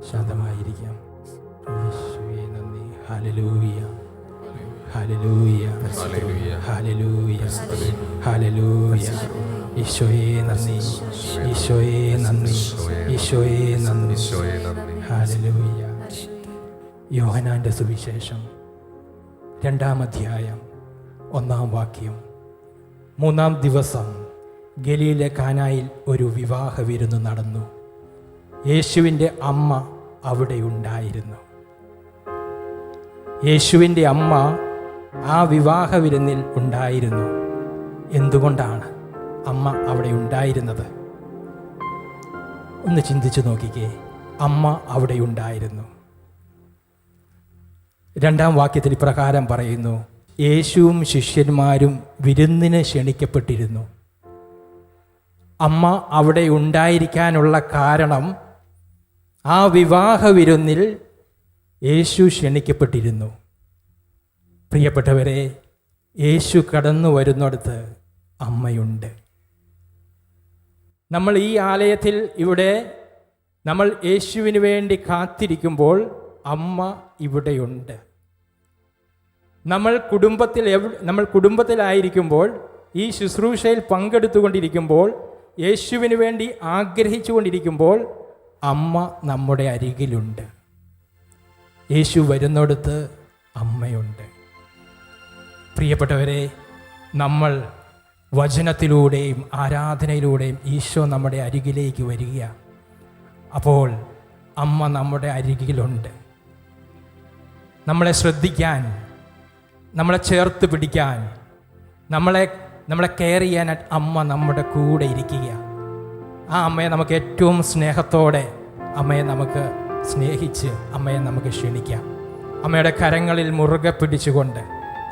ശാന്തമായിരിക്കാം. യേശുവേ നന്ദി. Hallelujah, hallelujah, hallelujah, hallelujah. ഈശോയെ നന്ദി, ഈശോയെ നന്ദി, ഈശോയെ നന്ദി. ഹല്ലേലൂയ. യോഹന്നാന്റെ സുവിശേഷം 2-ാം അധ്യായം 1-ാം വാക്യം. 3-ാം ദിവസം ഗലീലെ കാനായിൽ ഒരു വിവാഹ വിരുന്ന് നടന്നു. യേശുവിൻ്റെ അമ്മ അവിടെ ഉണ്ടായിരുന്നു. യേശുവിൻ്റെ അമ്മ ആ വിവാഹ വിരുന്നിൽ ഉണ്ടായിരുന്നു. എന്തുകൊണ്ടാണ് അമ്മ അവിടെ ഉണ്ടായിരുന്നത്? ഒന്ന് ചിന്തിച്ചു നോക്കിക്കേ. അമ്മ അവിടെ ഉണ്ടായിരുന്നു. 2-ാം വാക്യത്തിൽ ഇപ്രകാരം പറയുന്നു: യേശുവും ശിഷ്യന്മാരും വിരുന്നിന് ക്ഷണിക്കപ്പെട്ടിരുന്നു. അമ്മ അവിടെ ഉണ്ടായിരിക്കാനുള്ള കാരണം, ആ വിവാഹ വിരുന്നിൽ യേശു ക്ഷണിക്കപ്പെട്ടിരുന്നു. പ്രിയപ്പെട്ടവരെ, യേശു കടന്നു വരുന്നിടത്ത് അമ്മയുണ്ട്. നമ്മൾ ഈ ആലയത്തിൽ ഇവിടെ നമ്മൾ യേശുവിന് വേണ്ടി കാത്തിരിക്കുമ്പോൾ അമ്മ ഇവിടെയുണ്ട്. നമ്മൾ കുടുംബത്തിലായിരിക്കുമ്പോൾ, ഈ ശുശ്രൂഷയിൽ പങ്കെടുത്തുകൊണ്ടിരിക്കുമ്പോൾ, യേശുവിന് വേണ്ടി ആഗ്രഹിച്ചു കൊണ്ടിരിക്കുമ്പോൾ അമ്മ നമ്മുടെ അരികിലുണ്ട്. യേശു വരുന്നിടത്ത് അമ്മയുണ്ട്. പ്രിയപ്പെട്ടവരെ, നമ്മൾ വചനത്തിലൂടെയും ആരാധനയിലൂടെയും ഈശോ നമ്മുടെ അരികിലേക്ക് വരിക. അപ്പോൾ അമ്മ നമ്മുടെ അരികിലുണ്ട്. നമ്മളെ ശ്രദ്ധിക്കാൻ, നമ്മളെ ചേർത്ത് പിടിക്കാൻ, നമ്മളെ കെയർ ചെയ്യാൻ അമ്മ നമ്മുടെ കൂടെ ഇരിക്കുക. ആ അമ്മയെ നമുക്ക് ഏറ്റവും സ്നേഹത്തോടെ അമ്മയെ നമുക്ക് സ്നേഹിച്ച് അമ്മയെ നമുക്ക് ക്ഷണിക്കാം. അമ്മയുടെ കരങ്ങളിൽ മുറുകെ പിടിച്ചുകൊണ്ട്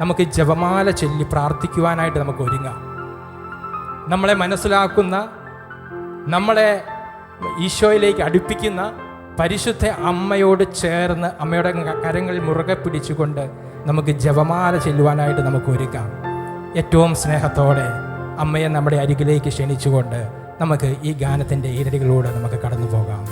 നമുക്ക് ജപമാല ചൊല്ലി പ്രാർത്ഥിക്കുവാനായിട്ട് നമുക്ക് ഒരുങ്ങാം. നമ്മളെ മനസ്സിലാക്കുന്ന, നമ്മളെ ഈശോയിലേക്ക് അടുപ്പിക്കുന്ന പരിശുദ്ധ അമ്മയോട് ചേർന്ന് അമ്മയുടെ കരങ്ങളിൽ മുറുകെ പിടിച്ചുകൊണ്ട് നമുക്ക് ജപമാല ചെല്ലുവാനായിട്ട് നമുക്ക് ഒരുക്കാം. ഏറ്റവും സ്നേഹത്തോടെ അമ്മയെ നമ്മുടെ അരികിലേക്ക് ക്ഷണിച്ചുകൊണ്ട് നമുക്ക് ഈ ഗാനത്തിൻ്റെ ഈരടികളിലൂടെ നമുക്ക് കടന്നു പോകാം.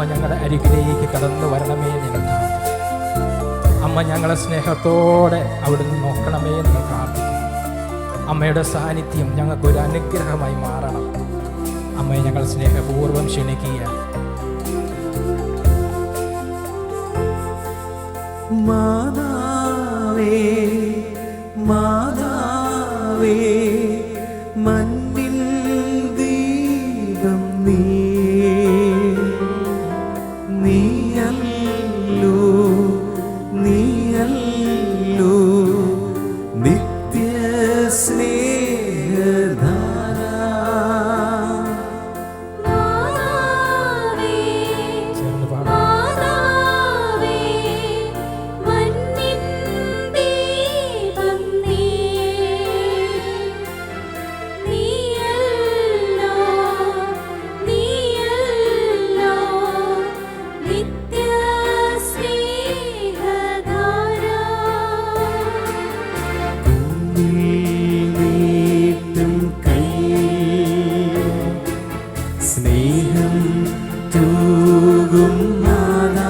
ഞങ്ങളുടെ അരികിലേക്ക് കടന്നു വരണമേ എന്ന് പ്രാർത്ഥിക്കുന്നു. അമ്മ ഞങ്ങളെ സ്നേഹത്തോടെ അവിടുന്ന് നോക്കണമേ എന്ന് പ്രാർത്ഥിക്കുന്നു. അമ്മയുടെ സാന്നിധ്യം ഞങ്ങൾക്കൊരു അനുഗ്രഹമായി മാറണം. അമ്മയെ ഞങ്ങൾ സ്നേഹപൂർവ്വം ക്ഷണിക്കുക. മാതാവേ മാതാവേ മണ്ണിൻ ദീപം നീയല്ലോ നീയല്ലോ നിത്യ സ്നേഹധാര സ്നേഹം തൂകും നാഥാ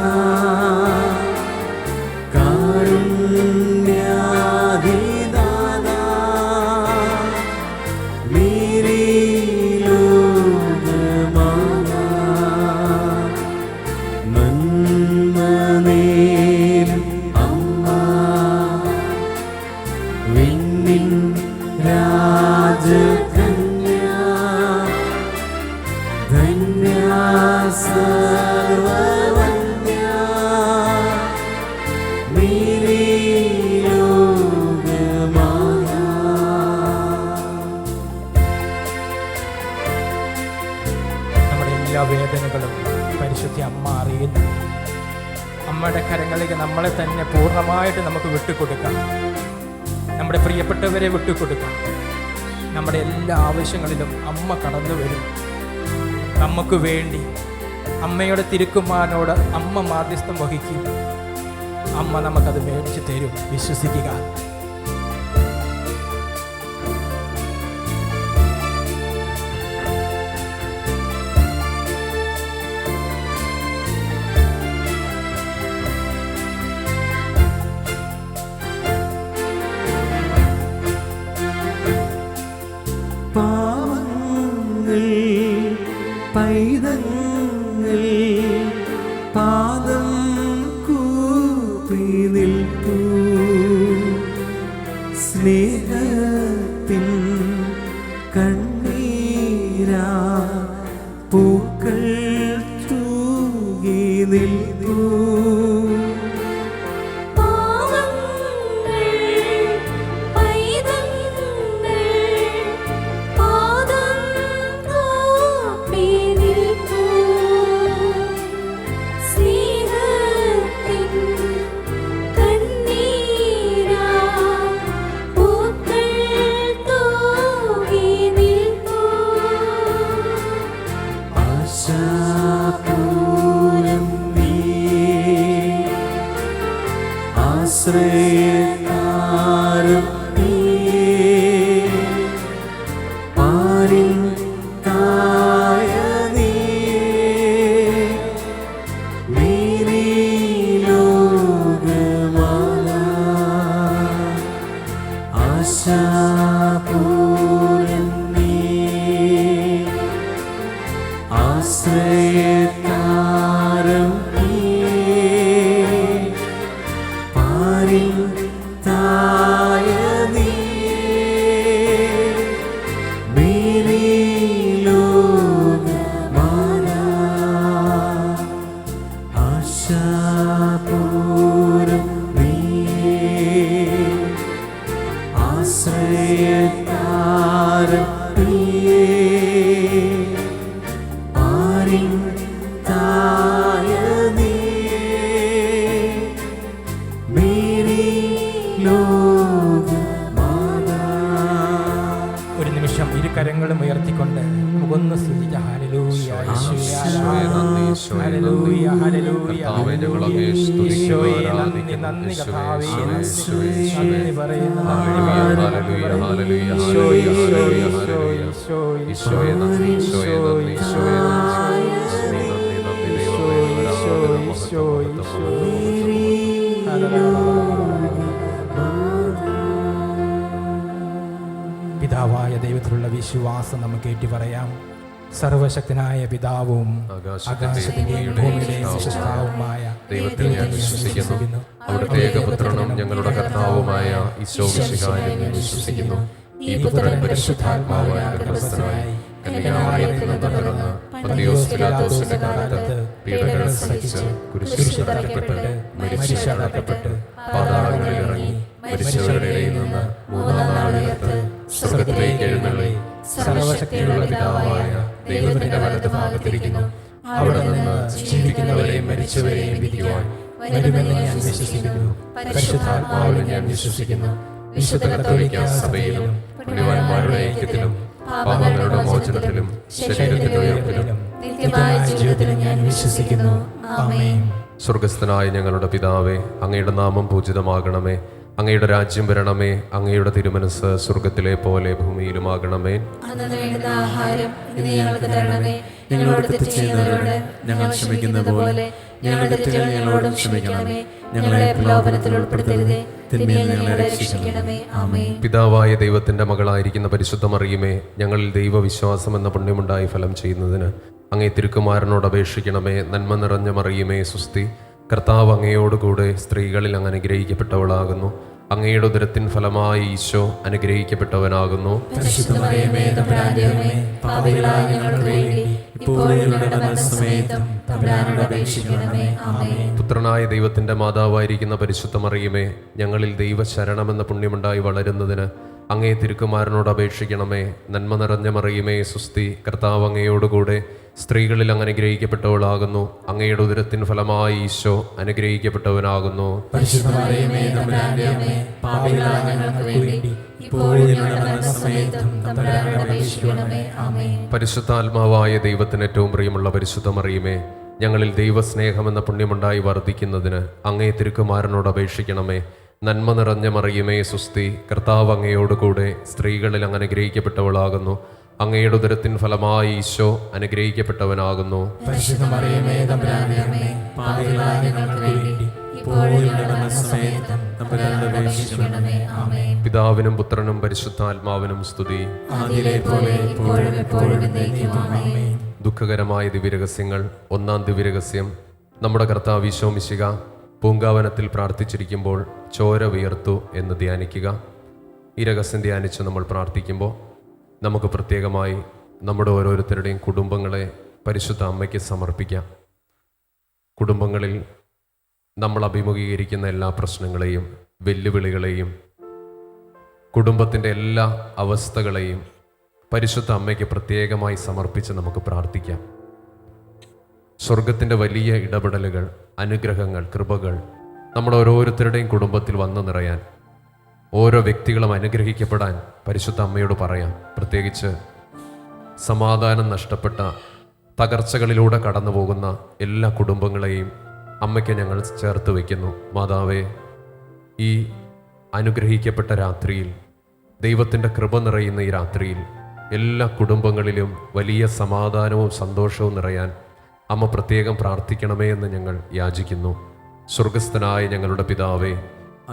കാരുണ്യാധിദാതാ മേരി ലോകമാതാ നന്മനേരും അമ്മ വിണ്ണിൻ രാജകന്യാ ധന്യാ സർവവന്യാ മേരി ലോകമാതാ. നമ്മുടെ എല്ലാ വേദനകളും പരിശുദ്ധ അമ്മ അറിയുന്നു. അമ്മയുടെ കരങ്ങളിലേക്ക് നമ്മളെ തന്നെ പൂർണ്ണമായിട്ട് നമുക്ക് വിട്ടുകൊടുക്കാം. നമ്മുടെ പ്രിയപ്പെട്ടവരെ വിട്ടുകൊടുക്കാം. നമ്മുടെ എല്ലാ ആവശ്യങ്ങളിലും അമ്മ കടന്നു വരും. നമുക്ക് വേണ്ടി അമ്മയുടെ തിരുക്കുമാരനോട് അമ്മ മാധ്യസ്ഥം വഹിക്കും. അമ്മ നമുക്കത് മേടിച്ച് തരും. വിശ്വസിക്കുക. പാവങ്ങൾ പൈതങ്ങൾ പാദം കൂപ്പി നിൽപ്പൂ സ്നേഹത്തിൻ കണ്ണീരാ പൂക്കൾ തൂകി നിൽപ്പൂ ആശ്രയത്താരം നീയേ പാരിൻ തായ നീയേ മേരി ലോകമാതാ ആശാപൂരം നീയേ ആശ്രയത്താരം തായ നീയേ മേരി ലോകമാതാ ആശാപൂരം നീയേ ആശ്രയത്താരം നീയേ പാരിൻ തായ നീയേ മേരി ലോകമാതാ. ഒരു നിമിഷം ഇരു കരങ്ങളും ഉയർത്തിക്കൊണ്ട് മുഖന്ന് സ്തുതിക്കുക. Hallelujah, hallelujah, hallelujah. ഈശോയെ നന്ദി, നന്ദി കർത്താവേ, നന്ദി പറയുന്നു. ഈശോയെ, ഈശോയെ നന്ദി, ഈശോയെ, ഈശോയെ പിതാവായ ദൈവത്തിലുള്ള വിശ്വാസം നമുക്ക് ഏറ്റു പറയാം. സർവശക്തനായ പിതാവും ആകാശത്തിന്റെയും ഭൂമിയുടെയും സൃഷ്ടാവുമായ ദൈവത്തിൽ ഞാൻ വിശ്വസിക്കുന്നു. അവിടുത്തെ ഏകപുത്രനും ഞങ്ങളുടെ കർത്താവുമായ ഈശോ മിശിഹായിൽ ഞാൻ വിശ്വസിക്കുന്നു. ഈ പുത്രൻ പരിശുദ്ധാത്മാവായ ഗർഭസ്ഥനായി കന്യകാമറിയത്തിൽ നിന്ന് പിറന്ന് പന്തിയോസ് പിലാത്തോസിന്റെ കാലത്ത് പീഡകൾ സഹിച്ച് കുരിശിൽ തറയ്ക്കപ്പെട്ട് മരിച്ച് അടക്കപ്പെട്ട് പാതാളങ്ങളിൽ ഇറങ്ങി മരിച്ചവരുടെ ഇടയിൽ നിന്ന് മൂന്നാം നാൾ ഉയർത്ത് സ്വർഗ്ഗത്തിലേക്ക് എഴുന്നള്ളി സർവശക്തിയുള്ള പിതാവായ ദൈവത്തിന്റെ വലത് ഭാഗത്തിരിക്കുന്നു. അവിടെ നിന്ന് ജീവിക്കുന്നവരെയും മരിച്ചവരെയും വിധിക്കുവാൻ വരുമെന്ന് ഞാൻ വിശ്വസിക്കുന്നു. പരിശുദ്ധാത്മാവിലും ഞാൻ വിശ്വസിക്കുന്നു. വിശുദ്ധ കത്തോലിക്കാ സഭയിലും പുണ്യവാന്മാരുടെ ഐക്യത്തിലും പാപങ്ങളുടെ മോചനത്തിലും ശരീരത്തിന്റെ ഉയർപ്പിലും നിത്യമായ ജീവിതത്തിലും ഞാൻ വിശ്വസിക്കുന്നു. ആമേൻ. സ്വർഗസ്ഥനായ ഞങ്ങളുടെ പിതാവേ, അങ്ങയുടെ നാമം പൂജിതമാകണമേ. അങ്ങയുടെ രാജ്യം വരണമേ. അങ്ങയുടെ തിരുമനസ് സ്വർഗത്തിലെ പോലെ ഭൂമിയിലുമാകണമേ. അന്നു വേണ്ടുന്ന ആഹാരം ഇന്ന് ഞങ്ങൾക്ക് തരണമേ. ഞങ്ങളോട് തെറ്റ് ചെയ്യുന്നവരോട് ഞങ്ങൾ ക്ഷമിക്കുന്നത് പോലെ ഞങ്ങളുടെ തെറ്റുകൾ ഞങ്ങളോടും ക്ഷമിക്കണമേ. ഞങ്ങളെ പ്രലോഭനത്തിൽ ഉൾപ്പെടുത്തരുതേ, തിന്മയിൽ ഞങ്ങളെ രക്ഷിക്കണമേ. ആമേൻ. പിതാവായ ദൈവത്തിന്റെ മകളായിരിക്കുന്ന പരിശുദ്ധ മറിയമേ, ഞങ്ങളിൽ ദൈവവിശ്വാസം എന്ന പുണ്യമുണ്ടായി ഫലം ചെയ്യുന്നതിന് അങ്ങേ തിരുക്കുമാരനോട് അപേക്ഷിക്കണമേ. നന്മ നിറഞ്ഞ മറിയമേ, സുസ്തി. കർത്താവ് അങ്ങയോടുകൂടെ സ്ത്രീകളിൽ അങ്ങ് അനുഗ്രഹിക്കപ്പെട്ടവളാകുന്നു. അങ്ങയുടെ ഉദരത്തിൻ ഫലമായി ഈശോ അനുഗ്രഹിക്കപ്പെട്ടവനാകുന്നു. പരിശുദ്ധ മറിയമേ, തമ്പുരാന്റെ അമ്മേ, പാപികളായ ഞങ്ങൾക്ക് വേണ്ടി ഇപ്പോഴും ഞങ്ങളുടെ മരണസമയത്തും തമ്പുരാനോട് അപേക്ഷിക്കണമേ. ആമേൻ. പുത്രനായ ദൈവത്തിന്റെ മാതാവായിരിക്കുന്ന പരിശുദ്ധ മറിയമേ, ഞങ്ങളിൽ ദൈവശരണമെന്ന പുണ്യമുണ്ടായി വളരുന്നതിന് അങ്ങേ തിരുക്കുമാരനോട് അപേക്ഷിക്കണമേ. നന്മ നിറഞ്ഞ മറിയമേ, സുസ്തി. കർത്താവ് അങ്ങയോടുകൂടെ സ്ത്രീകളിൽ അങ്ങ് അനുഗ്രഹിക്കപ്പെട്ടവളാകുന്നു. അങ്ങയുടെ ഉദരത്തിൻ ഫലമായി ഈശോ അനുഗ്രഹിക്കപ്പെട്ടവനാകുന്നു. പരിശുദ്ധ മറിയമേ, തമ്പുരാന്റെ അമ്മേ, പാപികളായ ഞങ്ങൾക്ക് വേണ്ടി ഇപ്പോഴും ഞങ്ങളുടെ മരണസമയത്തും തമ്പുരാനോട് അപേക്ഷിക്കണമേ. ആമേൻ. പരിശുദ്ധാത്മാവായ ദൈവത്തിന് ഏറ്റവും പ്രിയമുള്ള പരിശുദ്ധ മറിയമേ, ഞങ്ങളിൽ ദൈവസ്നേഹമെന്ന പുണ്യമുണ്ടായി വർദ്ധിക്കുന്നതിന് അങ്ങേ തിരുക്കുമാരനോട് അപേക്ഷിക്കണമേ. നന്മ നിറഞ്ഞ മറിയമേ, സുസ്തി. കർത്താവ് അങ്ങയോടുകൂടെ സ്ത്രീകളിൽ അങ്ങ് അനുഗ്രഹിക്കപ്പെട്ടവളാകുന്നു. അങ്ങയുടെ ഉദരത്തിൻ ഫലമായി ഈശോ അനുഗ്രഹിക്കപ്പെട്ടവനാകുന്നു. പരിശുദ്ധ മറിയമേ, തമ്പുരാന്റെ അമ്മേ, പാപികളായ ഞങ്ങൾക്ക് വേണ്ടി ഇപ്പോഴും ഞങ്ങളുടെ മരണസമയത്തും തമ്പുരാനോട് അപേക്ഷിക്കണമേ. ആമേൻ. പിതാവിനും പുത്രനും പരിശുദ്ധാത്മാവിനും സ്തുതി. ആദിയിലെ പോലെ ഇപ്പോഴും എപ്പോഴും എന്നേക്കും. ആമേൻ. ദുഃഖകരമായ ദിവ്യരഹസ്യങ്ങൾ. ഒന്നാം ദിവ്യരഹസ്യം, നമ്മുടെ കർത്താവ് ഈശോ മിശിഹ പൂങ്കാവനത്തിൽ പ്രാർത്ഥിച്ചിരിക്കുമ്പോൾ ചോര വിയർത്തു എന്ന് ധ്യാനിക്കുക. ഈ രഹസ്യം ധ്യാനിച്ച് നമ്മൾ പ്രാർത്ഥിക്കുമ്പോൾ നമുക്ക് പ്രത്യേകമായി നമ്മുടെ ഓരോരുത്തരുടെയും കുടുംബങ്ങളെ പരിശുദ്ധ അമ്മയ്ക്ക് സമർപ്പിക്കാം. കുടുംബങ്ങളിൽ നമ്മൾ അഭിമുഖീകരിക്കുന്ന എല്ലാ പ്രശ്നങ്ങളെയും വെല്ലുവിളികളെയും കുടുംബത്തിൻ്റെ എല്ലാ അവസ്ഥകളെയും പരിശുദ്ധ അമ്മയ്ക്ക് പ്രത്യേകമായി സമർപ്പിച്ച് നമുക്ക് പ്രാർത്ഥിക്കാം. സ്വർഗത്തിൻ്റെ വലിയ ഇടപെടലുകൾ, അനുഗ്രഹങ്ങൾ, കൃപകൾ നമ്മുടെ ഓരോരുത്തരുടെയും കുടുംബത്തിൽ വന്നു നിറയാൻ, ഓരോ വ്യക്തികളും അനുഗ്രഹിക്കപ്പെടാൻ പരിശുദ്ധ അമ്മയോട് പറയാം. പ്രത്യേകിച്ച് സമാധാനം നഷ്ടപ്പെട്ട തകർച്ചകളിലൂടെ കടന്നു പോകുന്ന എല്ലാ കുടുംബങ്ങളെയും അമ്മയ്ക്ക് ഞങ്ങൾ ചേർത്ത് വയ്ക്കുന്നു. മാതാവേ, ഈ അനുഗ്രഹിക്കപ്പെട്ട രാത്രിയിൽ, ദൈവത്തിൻ്റെ കൃപ നിറയുന്ന ഈ രാത്രിയിൽ എല്ലാ കുടുംബങ്ങളിലും വലിയ സമാധാനവും സന്തോഷവും നിറയാൻ അമ്മ പ്രത്യേകം പ്രാർത്ഥിക്കണമേ എന്ന് ഞങ്ങൾ യാചിക്കുന്നു. സ്വർഗസ്ഥനായ ഞങ്ങളുടെ പിതാവേ,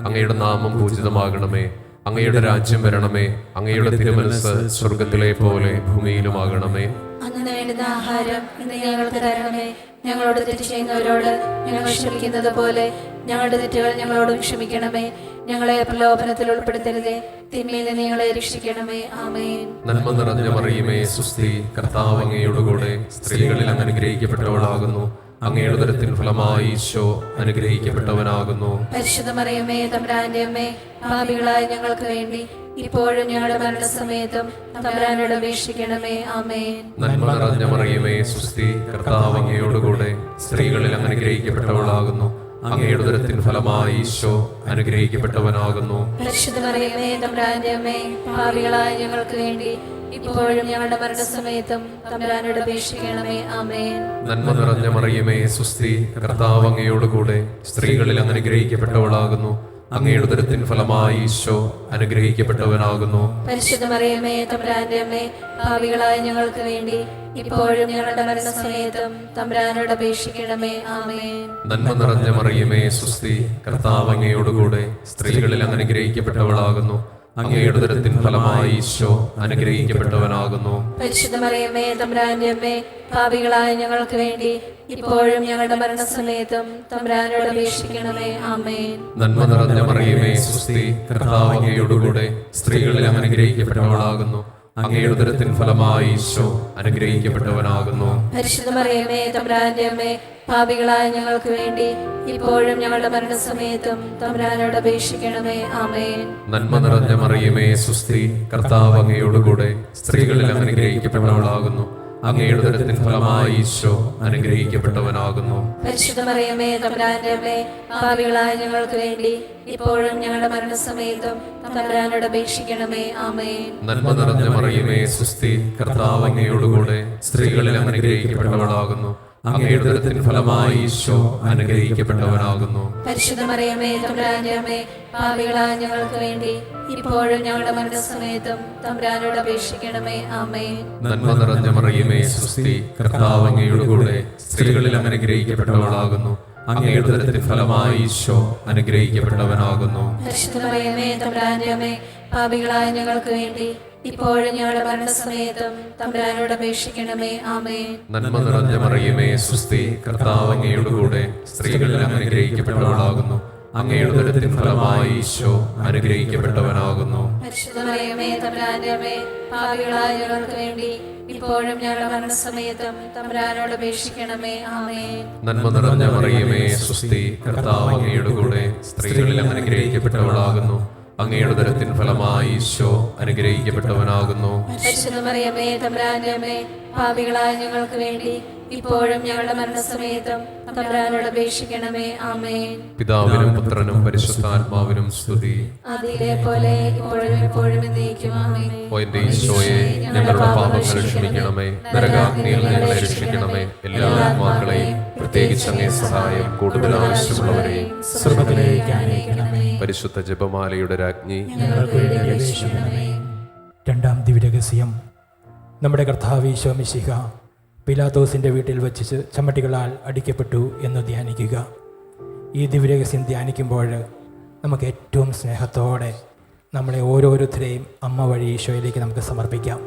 അങ്ങയുടെ നാമം പൂജിതമാകണമേ. അങ്ങയുടെ രാജ്യം വരണമേ. അങ്ങയുടെ തിരുമനസ് സ്വർഗത്തിലെ പോലെ ഭൂമിയിലുമാകണമേ. അന്ന് വേണ്ടുന്ന ആഹാരം ഇന്ന് ഞങ്ങൾക്ക് തരണമേ. ഞങ്ങളോട് തെറ്റ് ചെയ്യുന്നവരോട് ഞങ്ങൾ ക്ഷമിക്കുന്നത് പോലെ ഞങ്ങളുടെ തെറ്റുകൾ ഞങ്ങളോടും ക്ഷമിക്കണമേ. ഞങ്ങളെ പ്രലോഭനത്തിൽ ഉൾപ്പെടുത്തരുതേ, തിന്മയിൽ നിന്ന് ഞങ്ങളെ രക്ഷിക്കണമേ. ആമേൻ. നന്മ നിറഞ്ഞ മറിയമേ, സുസ്തി. കർത്താവ് അങ്ങയോടുകൂടെ സ്ത്രീകളിൽ അങ്ങ് അനുഗ്രഹിക്കപ്പെട്ടവളാകുന്നു. അങ്ങയുടെ ഉദരത്തിൻ ഫലമായി ഈശോ അനുഗ്രഹിക്കപ്പെട്ടവനാകുന്നു. പരിശുദ്ധ മറിയമേ, തമ്പുരാന്റെ അമ്മേ, പാപികളായ ഞങ്ങൾക്ക് വേണ്ടി ഇപ്പോഴും ഞങ്ങളുടെ മരണസമയത്തും തമ്പുരാനോട് അപേക്ഷിക്കണമേ. ആമേൻ. നന്മ നിറഞ്ഞ മറിയമേ, സുസ്തി. കർത്താവ് അങ്ങയോടുകൂടെ സ്ത്രീകളിൽ അങ്ങ് അനുഗ്രഹിക്കപ്പെട്ടവളാകുന്നു. അങ്ങയുടെ ഉദരത്തിൻ ഫലമായി ഈശോ അനുഗ്രഹിക്കപ്പെട്ടവനാകുന്നു. പരിശുദ്ധ മറിയമേ, തമ്പുരാന്റെ അമ്മേ, പാപികളായ ഞങ്ങൾക്ക് വേണ്ടി ഇപ്പോഴും ഞങ്ങളുടെ മരണസമയത്തും തമ്പുരാനോട് അപേക്ഷിക്കണമേ. ആമേൻ. നന്മ നിറഞ്ഞ മറിയമേ, സുസ്തി. കർത്താവ് അങ്ങയോടുകൂടെ സ്ത്രീകളിൽ അങ്ങ് അനുഗ്രഹിക്കപ്പെട്ടവളാകുന്നു. അങ്ങയുടെ ഉദരത്തിൻ ഫലമായി ഈശോ അനുഗ്രഹിക്കപ്പെട്ടവനാകുന്നു. പരിശുദ്ധ മറിയമേ, തമ്പുരാന്റെ അമ്മേ, പാപികളായ ഞങ്ങൾക്ക് വേണ്ടി ഇപ്പോഴും ഞങ്ങളുടെ മരണസമയത്തും തമ്പുരാനോട് അപേക്ഷിക്കണമേ. ആമേൻ. നന്മ നിറഞ്ഞ മറിയമേ, സുസ്തി. കർത്താവ് അങ്ങയോടുകൂടെ സ്ത്രീകളിൽ അങ്ങ് അനുഗ്രഹിക്കപ്പെട്ടവളാകുന്നു. അങ്ങയുടെ ഉദരത്തിൻ ഫലമായി ഈശോ അനുഗ്രഹിക്കപ്പെട്ടവനാകുന്നു. പരിശുദ്ധ മറിയമേ തമ്പുരാന്റെ അമ്മേ, പാപികളായ ഞങ്ങൾക്ക് വേണ്ടി ഇപ്പോഴും ഞങ്ങളുടെ മരണസമയത്തും തമ്പുരാനോട് അപേക്ഷിക്കണമേ. ആമേൻ. നന്മ നിറഞ്ഞ മറിയമേ സ്വസ്തി, കർത്താവ് അങ്ങയോടുകൂടെ സ്ത്രീകളിൽ അനുഗ്രഹിക്കപ്പെട്ടവളാകുന്നു. അങ്ങയുടെ ഉദരത്തിൻ ഫലമായി ഈശോ അനുഗ്രഹിക്കപ്പെട്ടവനാകുന്നു. പരിശുദ്ധ മറിയമേ തമ്പുരാന്റെ അമ്മേ, പാപികളായ ഞങ്ങൾക്ക് വേണ്ടി ഇപ്പോഴും ഞങ്ങളുടെ മരണസമയത്തും തമ്പുരാനോട് അപേക്ഷിക്കണമേ. ആമേൻ. നന്മ നിറഞ്ഞ മറിയമേ സ്വസ്തി, കർത്താവ് അങ്ങയോടുകൂടെ സ്ത്രീകളിൽ അനുഗ്രഹിക്കപ്പെട്ടവളാകുന്നു. അങ്ങയുടെ ഉദരത്തിൻ ഫലമായി ഈശോ അനുഗ്രഹിക്കപ്പെട്ടവനാകുന്നു. പരിശുദ്ധ മറിയമേ തമ്പുരാന്റെ അമ്മേ, പാപികളായ ഞങ്ങൾക്ക് വേണ്ടി ഇപ്പോഴും ഞങ്ങളുടെ മരണസമയത്തും തമ്പുരാനോട് അപേക്ഷിക്കണമേ. ആമേൻ. നന്മ നിറഞ്ഞ മറിയമേ സ്വസ്തി, കർത്താവ് അങ്ങയോടുകൂടെ സ്ത്രീകളിൽ അനുഗ്രഹിക്കപ്പെട്ടവളാകുന്നു. അങ്ങയുടെ ഉദരത്തിൻ ഫലമായി ഈശോ അനുഗ്രഹിക്കപ്പെട്ടവനാകുന്നു. പരിശുദ്ധ മറിയമേ തമ്പുരാന്റെ അമ്മേ, പാപികളായ ഞങ്ങൾക്ക് വേണ്ടി ഇപ്പോഴും ഞങ്ങളുടെ മരണസമയത്തും തമ്പുരാനോട് അപേക്ഷിക്കണമേ. ആമേൻ. നന്മ നിറഞ്ഞ മറിയമേ സ്വസ്തി, കർത്താവ് അങ്ങയോടുകൂടെ സ്ത്രീകളിൽ അനുഗ്രഹിക്കപ്പെട്ടവളാകുന്നു. അങ്ങയുടെ ഉദരത്തിൻ ഫലമായി ഈശോ അനുഗ്രഹിക്കപ്പെട്ടവനാകുന്നു. പരിശുദ്ധ മറിയമേ തമ്പുരാന്റെ അമ്മേ, പാപികളായ ഞങ്ങൾക്ക് വേണ്ടി ഇപ്പോഴും ഞങ്ങളുടെ മരണസമയത്തും തമ്പുരാനോട് അപേക്ഷിക്കണമേ. ആമേൻ. നന്മ നിറഞ്ഞ മറിയമേ സ്വസ്തി, കർത്താവ് അങ്ങയോടുകൂടെ സ്ത്രീകളിൽ അനുഗ്രഹിക്കപ്പെട്ടവളാകുന്നു. അങ്ങയുടെ ഉദരത്തിൻ ഫലമായി ഈശോ അനുഗ്രഹിക്കപ്പെട്ടവനാകുന്നു. പരിശുദ്ധ മറിയമേ തമ്പുരാന്റെ അമ്മേ, പാപികളായ ഞങ്ങൾക്ക് വേണ്ടി ഇപ്പോഴും ഞങ്ങളുടെ മരണസമയത്തും തമ്പുരാനോട് അപേക്ഷിക്കണമേ. ആമേൻ. നന്മ നിറഞ്ഞ മറിയമേ സ്വസ്തി, കർത്താവ് അങ്ങയോടുകൂടെ സ്ത്രീകളിൽ അനുഗ്രഹിക്കപ്പെട്ടവളാകുന്നു. അങ്ങയുടെ ഉദരത്തിൻ ഫലമായി ഈശോ അനുഗ്രഹിക്കപ്പെട്ടവനാകുന്നു. പരിശുദ്ധ മറിയമേ തമ്പുരാന്റെ അമ്മേ, പാപികളായ ഞങ്ങൾക്ക് വേണ്ടി ഇപ്പോഴും ഞങ്ങളുടെ മരണസമയത്തും തമ്പുരാനോട് അപേക്ഷിക്കണമേ. ആമേൻ. പിതാവിനും പുത്രനും പരിശുദ്ധാത്മാവിനും സ്തുതി. അതിലെ പോലെ ഇപ്പോഴും എപ്പോഴും എന്നേക്കും. ആമേൻ. ഓ എന്റെ ഈശോയെ, ഞങ്ങളുടെ പാപങ്ങൾ ക്ഷമിക്കണമേ. നരകാഗ്നിയിൽ ഞങ്ങളെ രക്ഷിക്കണമേ. എല്ലാ ആത്മാക്കളെയും പ്രത്യേകിച്ച് അങ്ങേ സഹായം കൂടുതൽ ആവശ്യമുള്ളവരെയും സ്വർഗ്ഗത്തിലേക്ക് ആനയിക്കണമേ. പരിശുദ്ധ ജപമാലയുടെ രാജ്ഞി, ഞങ്ങൾക്ക് വേണ്ടി അപേക്ഷിക്കണമേ. രണ്ടാം ദിവ്യരഹസ്യം. നമ്മുടെ കർത്താവ് ഈശോ മിശിഹ പിലാത്തോസിൻ്റെ വീട്ടിൽ വച്ച് ചമ്മട്ടികളാൽ അടിക്കപ്പെട്ടു എന്ന് ധ്യാനിക്കുക. ഈ ദിവ്യരഹസ്യം ധ്യാനിക്കുമ്പോൾ നമുക്ക് ഏറ്റവും സ്നേഹത്തോടെ നമ്മളെ ഓരോരുത്തരെയും അമ്മ വഴി ഈശോയിലേക്ക് നമുക്ക് സമർപ്പിക്കാം.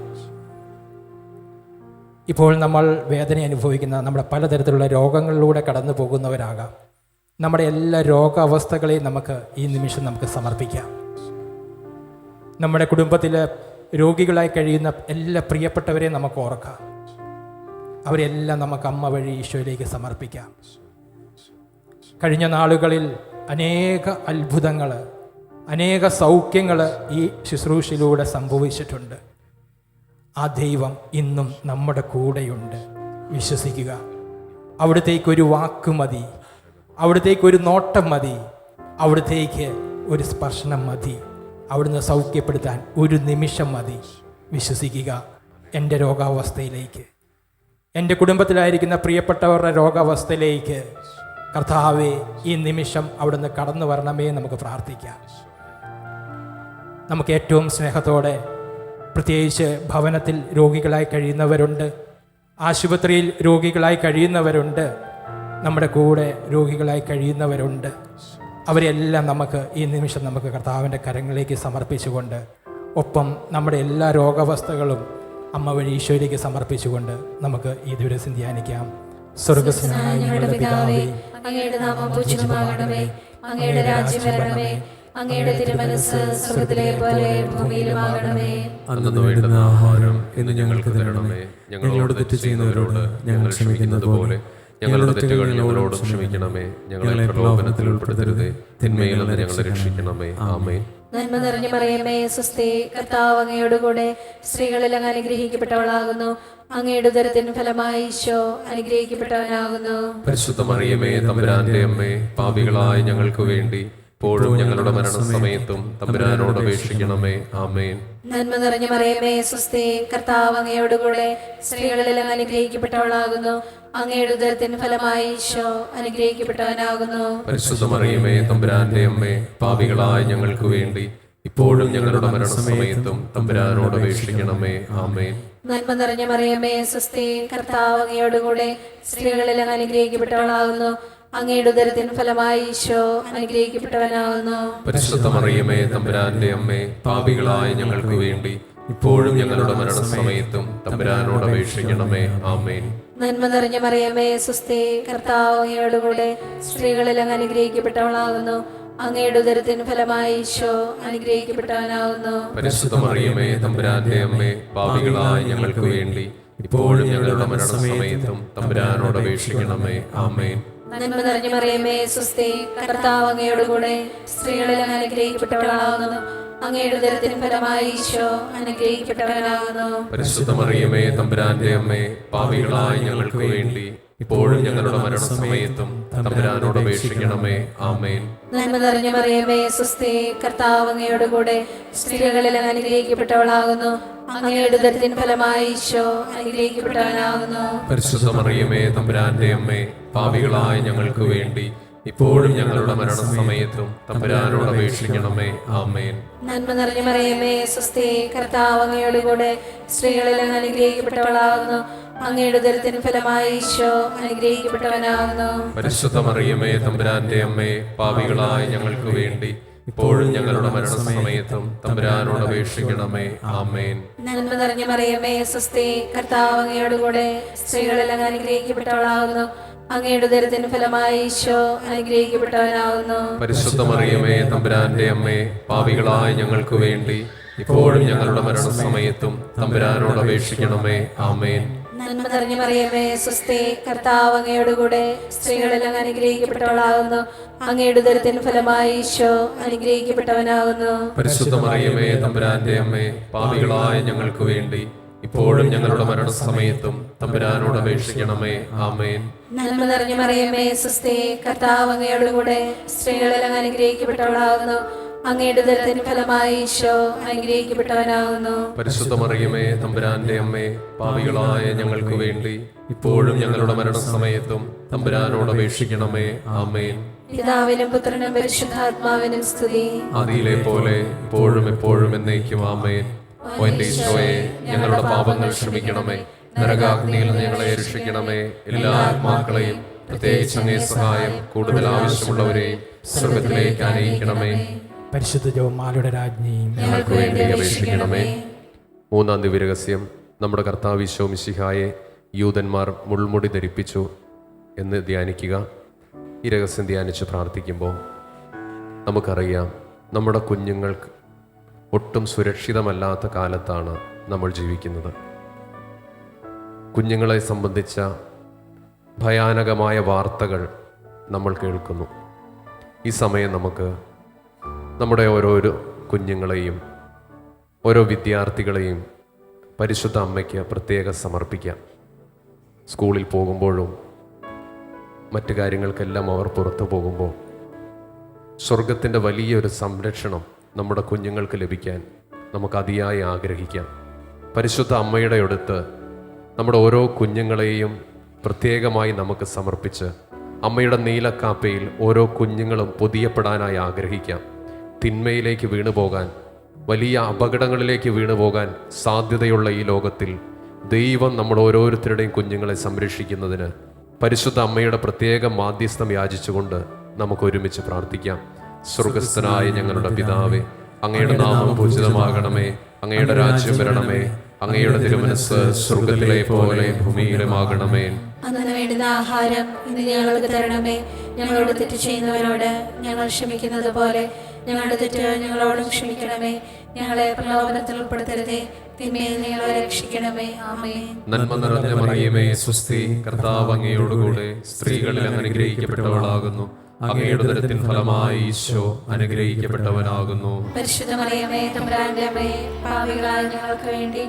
ഇപ്പോൾ നമ്മൾ വേദന അനുഭവിക്കുന്ന നമ്മുടെ പലതരത്തിലുള്ള രോഗങ്ങളിലൂടെ കടന്നു പോകുന്നവരാകാം. നമ്മുടെ എല്ലാ രോഗാവസ്ഥകളെയും നമുക്ക് ഈ നിമിഷം നമുക്ക് സമർപ്പിക്കാം. നമ്മുടെ കുടുംബത്തിൽ രോഗികളായി കഴിയുന്ന എല്ലാ പ്രിയപ്പെട്ടവരെയും നമുക്ക് ഓർക്കാം. അവരെല്ലാം നമുക്ക് അമ്മ വഴി ഈശോയിലേക്ക് സമർപ്പിക്കാം. കഴിഞ്ഞ നാളുകളിൽ അനേക അത്ഭുതങ്ങൾ, അനേക സൗഖ്യങ്ങൾ ഈ ശുശ്രൂഷയിലൂടെ സംഭവിച്ചിട്ടുണ്ട്. ആ ദൈവം ഇന്നും നമ്മുടെ കൂടെയുണ്ട്. വിശ്വസിക്കുക. അവിടത്തേക്കൊരു വാക്ക് മതി, അവിടത്തേക്കൊരു നോട്ടം മതി, അവിടത്തേക്ക് ഒരു സ്പർശനം മതി, അവിടുന്ന് സൗഖ്യപ്പെടുത്താൻ ഒരു നിമിഷം മതി. വിശ്വസിക്കുക. എൻ്റെ രോഗാവസ്ഥയിലേക്ക്, എൻ്റെ കുടുംബത്തിലായിരിക്കുന്ന പ്രിയപ്പെട്ടവരുടെ രോഗാവസ്ഥയിലേക്ക് കർത്താവേ ഈ നിമിഷം അവിടുന്ന് കടന്നു വരണമേ നമുക്ക് പ്രാർത്ഥിക്കാം. നമുക്ക് ഏറ്റവും സ്നേഹത്തോടെ, പ്രത്യേകിച്ച് ഭവനത്തിൽ രോഗികളായി കഴിയുന്നവരുണ്ട്, ആശുപത്രിയിൽ രോഗികളായി കഴിയുന്നവരുണ്ട്, നമ്മുടെ കൂടെ രോഗികളായി കഴിയുന്നവരുണ്ട്. അവരെല്ലാം നമുക്ക് ഈ നിമിഷം നമുക്ക് കർത്താവിൻ്റെ കരങ്ങളിലേക്ക് സമർപ്പിച്ചുകൊണ്ട്, ഒപ്പം നമ്മുടെ എല്ലാ രോഗാവസ്ഥകളും അമ്മ വഴി ഈശോയിലേക്ക് സമർപ്പിച്ചുകൊണ്ട് നമുക്ക് ഈ ദിവസം ധ്യാനിക്കാം. സ്വർഗ്ഗസ്നായ ഞങ്ങളുടെ പിതാവേ, അങ്ങയുടെ നാമം പൂജിതമാകണമേ. അങ്ങയുടെ രാജ്യം വരണമേ. അങ്ങയുടെ തിരുമനസ്സ് സ്വർഗ്ഗത്തിലെ പോലെ ഭൂമിയിലുമാകണമേ. അന്നു വേണ്ടുന്ന ആഹാരം ഇന്ന് ഞങ്ങൾക്ക് തരണമേ. ഞങ്ങളോട് തെറ്റ് ചെയ്യുന്നവരോട് ഞങ്ങൾ ക്ഷമിക്കുന്നത് പോലെ ഞങ്ങളുടെ തെറ്റുകൾ ഞങ്ങളോട് ക്ഷമിക്കണമേ. ഞങ്ങളെ പ്രലോഭനത്തിൽ ഉൾപ്പെടുത്തരുതേ, തിന്മയിൽ നിന്ന് ഞങ്ങളെ രക്ഷിക്കണമേ. ആമേൻ. നന്മ നിറഞ്ഞ മറിയമേ സ്വസ്തി, കർത്താവ് അങ്ങയോടുകൂടെ സ്ത്രീകളിൽ അങ്ങ് അനുഗ്രഹിക്കപ്പെട്ടവളാകുന്നു. അങ്ങയുടെ ഉദരത്തിൻ ഫലമായി ഈശോ അനുഗ്രഹിക്കപ്പെട്ടവനാകുന്നു. പരിശുദ്ധ മറിയമേ തമ്പുരാന്റെ അമ്മേ, പാപികളായ ഞങ്ങൾക്ക് വേണ്ടി ഇപ്പോഴും ഞങ്ങളുടെ മരണസമയത്തും തമ്പുരാനോട് അപേക്ഷിക്കണമേ. ആമേൻ. നന്മ നിറഞ്ഞ മറിയമേ സ്വസ്തി, കർത്താവ് അങ്ങയോടുകൂടെ സ്ത്രീകളിൽ അങ്ങ് അനുഗ്രഹിക്കപ്പെട്ടവളാകുന്നു. അങ്ങയുടെ ഉദരത്തിൻ ഫലമായി ഈശോ അനുഗ്രഹിക്കപ്പെട്ടവനാകുന്നു. പരിശുദ്ധ മറിയമേ തമ്പുരാന്റെ അമ്മേ, പാപികളായ ഞങ്ങൾക്ക് വേണ്ടി ഇപ്പോഴും ഞങ്ങളുടെ മരണസമയത്തും തമ്പുരാനോട് അപേക്ഷിക്കണമേ. ആമേൻ. നന്മ നിറഞ്ഞ മറിയമേ സ്വസ്തി, കർത്താവ് അങ്ങയോടുകൂടെ സ്ത്രീകളിൽ അങ്ങ് അനുഗ്രഹിക്കപ്പെട്ടവളാകുന്നു. അങ്ങയുടെ ഉദരത്തിൻ ഫലമായി ഈശോ അനുഗ്രഹിക്കപ്പെട്ടവനാകുന്നു. പരിശുദ്ധ മറിയമേ തമ്പുരാന്റെ അമ്മേ, പാപികളായ ഞങ്ങൾക്ക് വേണ്ടി ഇപ്പോഴും ഞങ്ങളുടെ മരണസമയത്തും തമ്പുരാനോട് അപേക്ഷിക്കണമേ. ആമേൻ. നന്മ നിറഞ്ഞ മറിയമേ സുസ്ഥി, കർത്താവ് അങ്ങയോടുകൂടെ സ്ത്രീകളിൽ അങ്ങ് അനുഗ്രഹിക്കപ്പെട്ടവളാകുന്നു. അങ്ങയുടെ ഉദരത്തിൻ ഫലമായി ഈശോ അനുഗ്രഹിക്കപ്പെട്ടവനാകുന്നു. പരിശുദ്ധ മറിയമേ തമ്പുരാന്റെ അമ്മേ, പാപികളായ ഞങ്ങൾക്ക് വേണ്ടി ഇപ്പോഴും ഞങ്ങളുടെ മരണസമയത്തും തമ്പുരാനോട് അപേക്ഷിക്കണമേ. ആമേൻ. നന്മ നിറഞ്ഞ മറിയമേ സുസ്ഥി, കർത്താവ് അങ്ങയോടുകൂടെ സ്ത്രീകളിൽ അങ്ങ് അനുഗ്രഹിക്കപ്പെട്ടവളാകുന്നു. അങ്ങയുടെ ഉദരത്തിൻ ഫലമായി ഈശോ അനുഗ്രഹിക്കപ്പെട്ടവനാകുന്നു. പരിശുദ്ധ മറിയമേ തമ്പുരാന്റെ അമ്മേ, പാപികളായ ഞങ്ങൾക്ക് വേണ്ടി ഇപ്പോഴും ഞങ്ങളുടെ മരണസമയത്തും തമ്പുരാനോട് അപേക്ഷിക്കണമേ. ആമേൻ. നന്മ നിറഞ്ഞ മറിയമേ സുസ്ഥി, കർത്താവ് അങ്ങയോടുകൂടെ സ്ത്രീകളിൽ അങ്ങ് അനുഗ്രഹിക്കപ്പെട്ടവളാകുന്നു. അങ്ങയുടെ ഉദരത്തിൻ ഫലമായി ഈശോ അനുഗ്രഹിക്കപ്പെട്ടവനാകുന്നു. പരിശുദ്ധ മറിയമേ തമ്പുരാന്റെ അമ്മേ, പാപികളായ ഞങ്ങൾക്ക് വേണ്ടി ഇപ്പോഴും ഞങ്ങളുടെ മരണസമയത്തും തമ്പുരാനോട് അപേക്ഷിക്കണമേ. ആമേൻ. നന്മ നിറഞ്ഞ മറിയമേ സുസ്ഥി, കർത്താവ് അങ്ങയോടുകൂടെ സ്ത്രീകളിൽ അങ്ങ് അനുഗ്രഹിക്കപ്പെട്ടവളാകുന്നു. അങ്ങയുടെ ഉദരത്തിൻ ഫലമായി ഈശോ അനുഗ്രഹിക്കപ്പെട്ടവനാകുന്നു. പരിശുദ്ധ മറിയമേ തമ്പുരാന്റെ അമ്മേ, പാപികളായ ഞങ്ങൾക്ക് വേണ്ടി ഇപ്പോഴും ഞങ്ങളുടെ മരണസമയത്തും തമ്പുരാനോട് അപേക്ഷിക്കണമേ. ആമേൻ. നന്മ നിറഞ്ഞ മറിയമേ സുസ്ഥി, കർത്താവ് അങ്ങയോടുകൂടെ സ്ത്രീകളിൽ അങ്ങ് അനുഗ്രഹിക്കപ്പെട്ടവളാകുന്നു. അങ്ങയുടെ ഉദരത്തിൻ ഫലമായി ഈശോ അനുഗ്രഹിക്കപ്പെട്ടവനാകുന്നു. പരിശുദ്ധ മറിയമേ തമ്പുരാന്റെ അമ്മേ, പാപികളായ ഞങ്ങൾക്ക് വേണ്ടി ഇപ്പോഴും ഞങ്ങളുടെ മരണസമയത്തും തമ്പുരാനോട് അപേക്ഷിക്കണമേ. ആമേൻ. നന്മ നിറഞ്ഞ മറിയമേ സുസ്ഥി, കർത്താവ് അങ്ങയോടുകൂടെ സ്ത്രീകളിൽ അങ്ങ് അനുഗ്രഹിക്കപ്പെട്ടവളാകുന്നു. അങ്ങയുടെ ഉദരത്തിൻ ഫലമായി ഈശോ അനുഗ്രഹിക്കപ്പെട്ടവനാകുന്നു. പരിശുദ്ധ മറിയമേ തമ്പുരാന്റെ അമ്മേ, പാപികളായ ഞങ്ങൾക്ക് വേണ്ടി ഇപ്പോഴും ഞങ്ങളുടെ മരണസമയത്തും തമ്പുരാനോട് അപേക്ഷിക്കണമേ. ആമേൻ. നന്മ നിറഞ്ഞ മറിയമേ സുസ്ഥി, കർത്താവ് അങ്ങയോടുകൂടെ സ്ത്രീകളിൽ അങ്ങ് അനുഗ്രഹിക്കപ്പെട്ടവളാകുന്നു. അങ്ങയുടെ ഉദരത്തിൻ ഫലമായി ഈശോ അനുഗ്രഹിക്കപ്പെട്ടവനാകുന്നു. പരിശുദ്ധ മറിയമേ തമ്പുരാന്റെ അമ്മേ, പാപികളായ ഞങ്ങൾക്ക് വേണ്ടി ഇപ്പോഴും ഞങ്ങളുടെ മരണസമയത്തും തമ്പുരാനോട് അപേക്ഷിക്കണമേ. ആമേൻ. പിതാവിനും പുത്രനും പരിശുദ്ധാത്മാവിനും സ്തുതി. ആദിയിലെ പോലെ ഇപ്പോഴും എപ്പോഴും എന്നേക്കും. ആമേൻ. ഓ എന്റെ ഈശോയെ, ഞങ്ങളുടെ പാപങ്ങൾ ക്ഷമിക്കണമേ. നരകാഗ്നിയിൽ നിന്ന് ഞങ്ങളെ രക്ഷിക്കണമേ. എല്ലാ ആത്മാക്കളെയും, പ്രത്യേകിച്ച് അങ്ങേ സഹായം കൂടുതൽ ആവശ്യമുള്ളവരെയും സ്വർഗത്തിലേക്ക് ആനയിക്കണമേ. പരിശുദ്ധ ജപമാലയുടെ രാജ്ഞിയും ഞങ്ങൾക്ക് വേണ്ടി അപേക്ഷിക്കണമേ. മൂന്നാം ദിവ്യരഹസ്യം, നമ്മുടെ കർത്താവ് ഈശോ മിശിഹായെ യൂതന്മാർ മുൾമുടി ധരിപ്പിച്ചു എന്ന് ധ്യാനിക്കുക. ഈ രഹസ്യം ധ്യാനിച്ച് പ്രാർത്ഥിക്കുമ്പോൾ നമുക്കറിയാം, നമ്മുടെ കുഞ്ഞുങ്ങൾക്ക് ഒട്ടും സുരക്ഷിതമല്ലാത്ത കാലത്താണ് നമ്മൾ ജീവിക്കുന്നത്. കുഞ്ഞുങ്ങളെ സംബന്ധിച്ച ഭയാനകമായ വാർത്തകൾ നമ്മൾ കേൾക്കുന്നു. ഈ സമയം നമുക്ക് നമ്മുടെ ഓരോരോ കുഞ്ഞുങ്ങളെയും ഓരോ വിദ്യാർത്ഥികളെയും പരിശുദ്ധ അമ്മയ്ക്ക് പ്രത്യേകം സമർപ്പിക്കാം. സ്കൂളിൽ പോകുമ്പോഴും മറ്റു കാര്യങ്ങൾക്കെല്ലാം അവർ പുറത്തു പോകുമ്പോൾ സ്വർഗത്തിൻ്റെ വലിയൊരു സംരക്ഷണം നമ്മുടെ കുഞ്ഞുങ്ങൾക്ക് ലഭിക്കാൻ നമുക്ക് അതിയായി ആഗ്രഹിക്കാം. പരിശുദ്ധ അമ്മയുടെ അടുത്ത് നമ്മുടെ ഓരോ കുഞ്ഞുങ്ങളെയും പ്രത്യേകമായി നമുക്ക് സമർപ്പിച്ച് അമ്മയുടെ നീലക്കാപ്പയിൽ ഓരോ കുഞ്ഞുങ്ങളും പൊതിയപ്പെടാനായി ആഗ്രഹിക്കാം. തിന്മയിലേക്ക് വീണുപോകാൻ, വലിയ അപകടങ്ങളിലേക്ക് വീണുപോകാൻ സാധ്യതയുള്ള ഈ ലോകത്തിൽ ദൈവം നമ്മൾ ഓരോരുത്തരുടെയും കുഞ്ഞുങ്ങളെ സംരക്ഷിക്കുന്നതിന് പരിശുദ്ധ അമ്മയുടെ പ്രത്യേക മാധ്യസ്ഥം യാചിച്ചുകൊണ്ട് നമുക്ക് ഒരുമിച്ച് പ്രാർത്ഥിക്കാം. സ്വർഗസ്ഥനായ ഞങ്ങളുടെ പിതാവേ, അങ്ങയുടെ നാമം പൂജിതമാകണമേ. അങ്ങയുടെ രാജ്യം വരണമേ. അങ്ങയുടെ തിരുമനസ്സ് സ്വർഗത്തിലെ പോലെ ഭൂമിയിലുമാകണമേ. അന്നു വേണ്ടുന്ന ആഹാരം ഇന്ന് ഞങ്ങൾക്ക് തരണമേ. ഞങ്ങളോട് തെറ്റ് ചെയ്യുന്നവരോട് ഞങ്ങൾ ക്ഷമിക്കുന്നത് പോലെ ഞങ്ങളുടെ തെറ്റുകൾ ഞങ്ങളോടും ക്ഷമിക്കണമേ. ഞങ്ങളെ പ്രലോഭനത്തിൽ ഉൾപ്പെടുത്തരുതേ, തിന്മയിൽ ഞങ്ങളെ രക്ഷിക്കണമേ. ആമേൻ. നന്മ നിറഞ്ഞ മറിയമേ സ്വസ്തി, കർത്താവ് അങ്ങയോടുകൂടെ സ്ത്രീകളിൽ അങ്ങ് അനുഗ്രഹിക്കപ്പെട്ടവളാകുന്നു. അങ്ങയുടെ ഉദരത്തിൻ ഫലമായി ഈശോ അനുഗ്രഹിക്കപ്പെട്ടവനാകുന്നു. പരിശുദ്ധ മറിയമേ തമ്പുരാന്റെ അമ്മേ, പാപികളായ ഞങ്ങൾക്ക് വേണ്ടി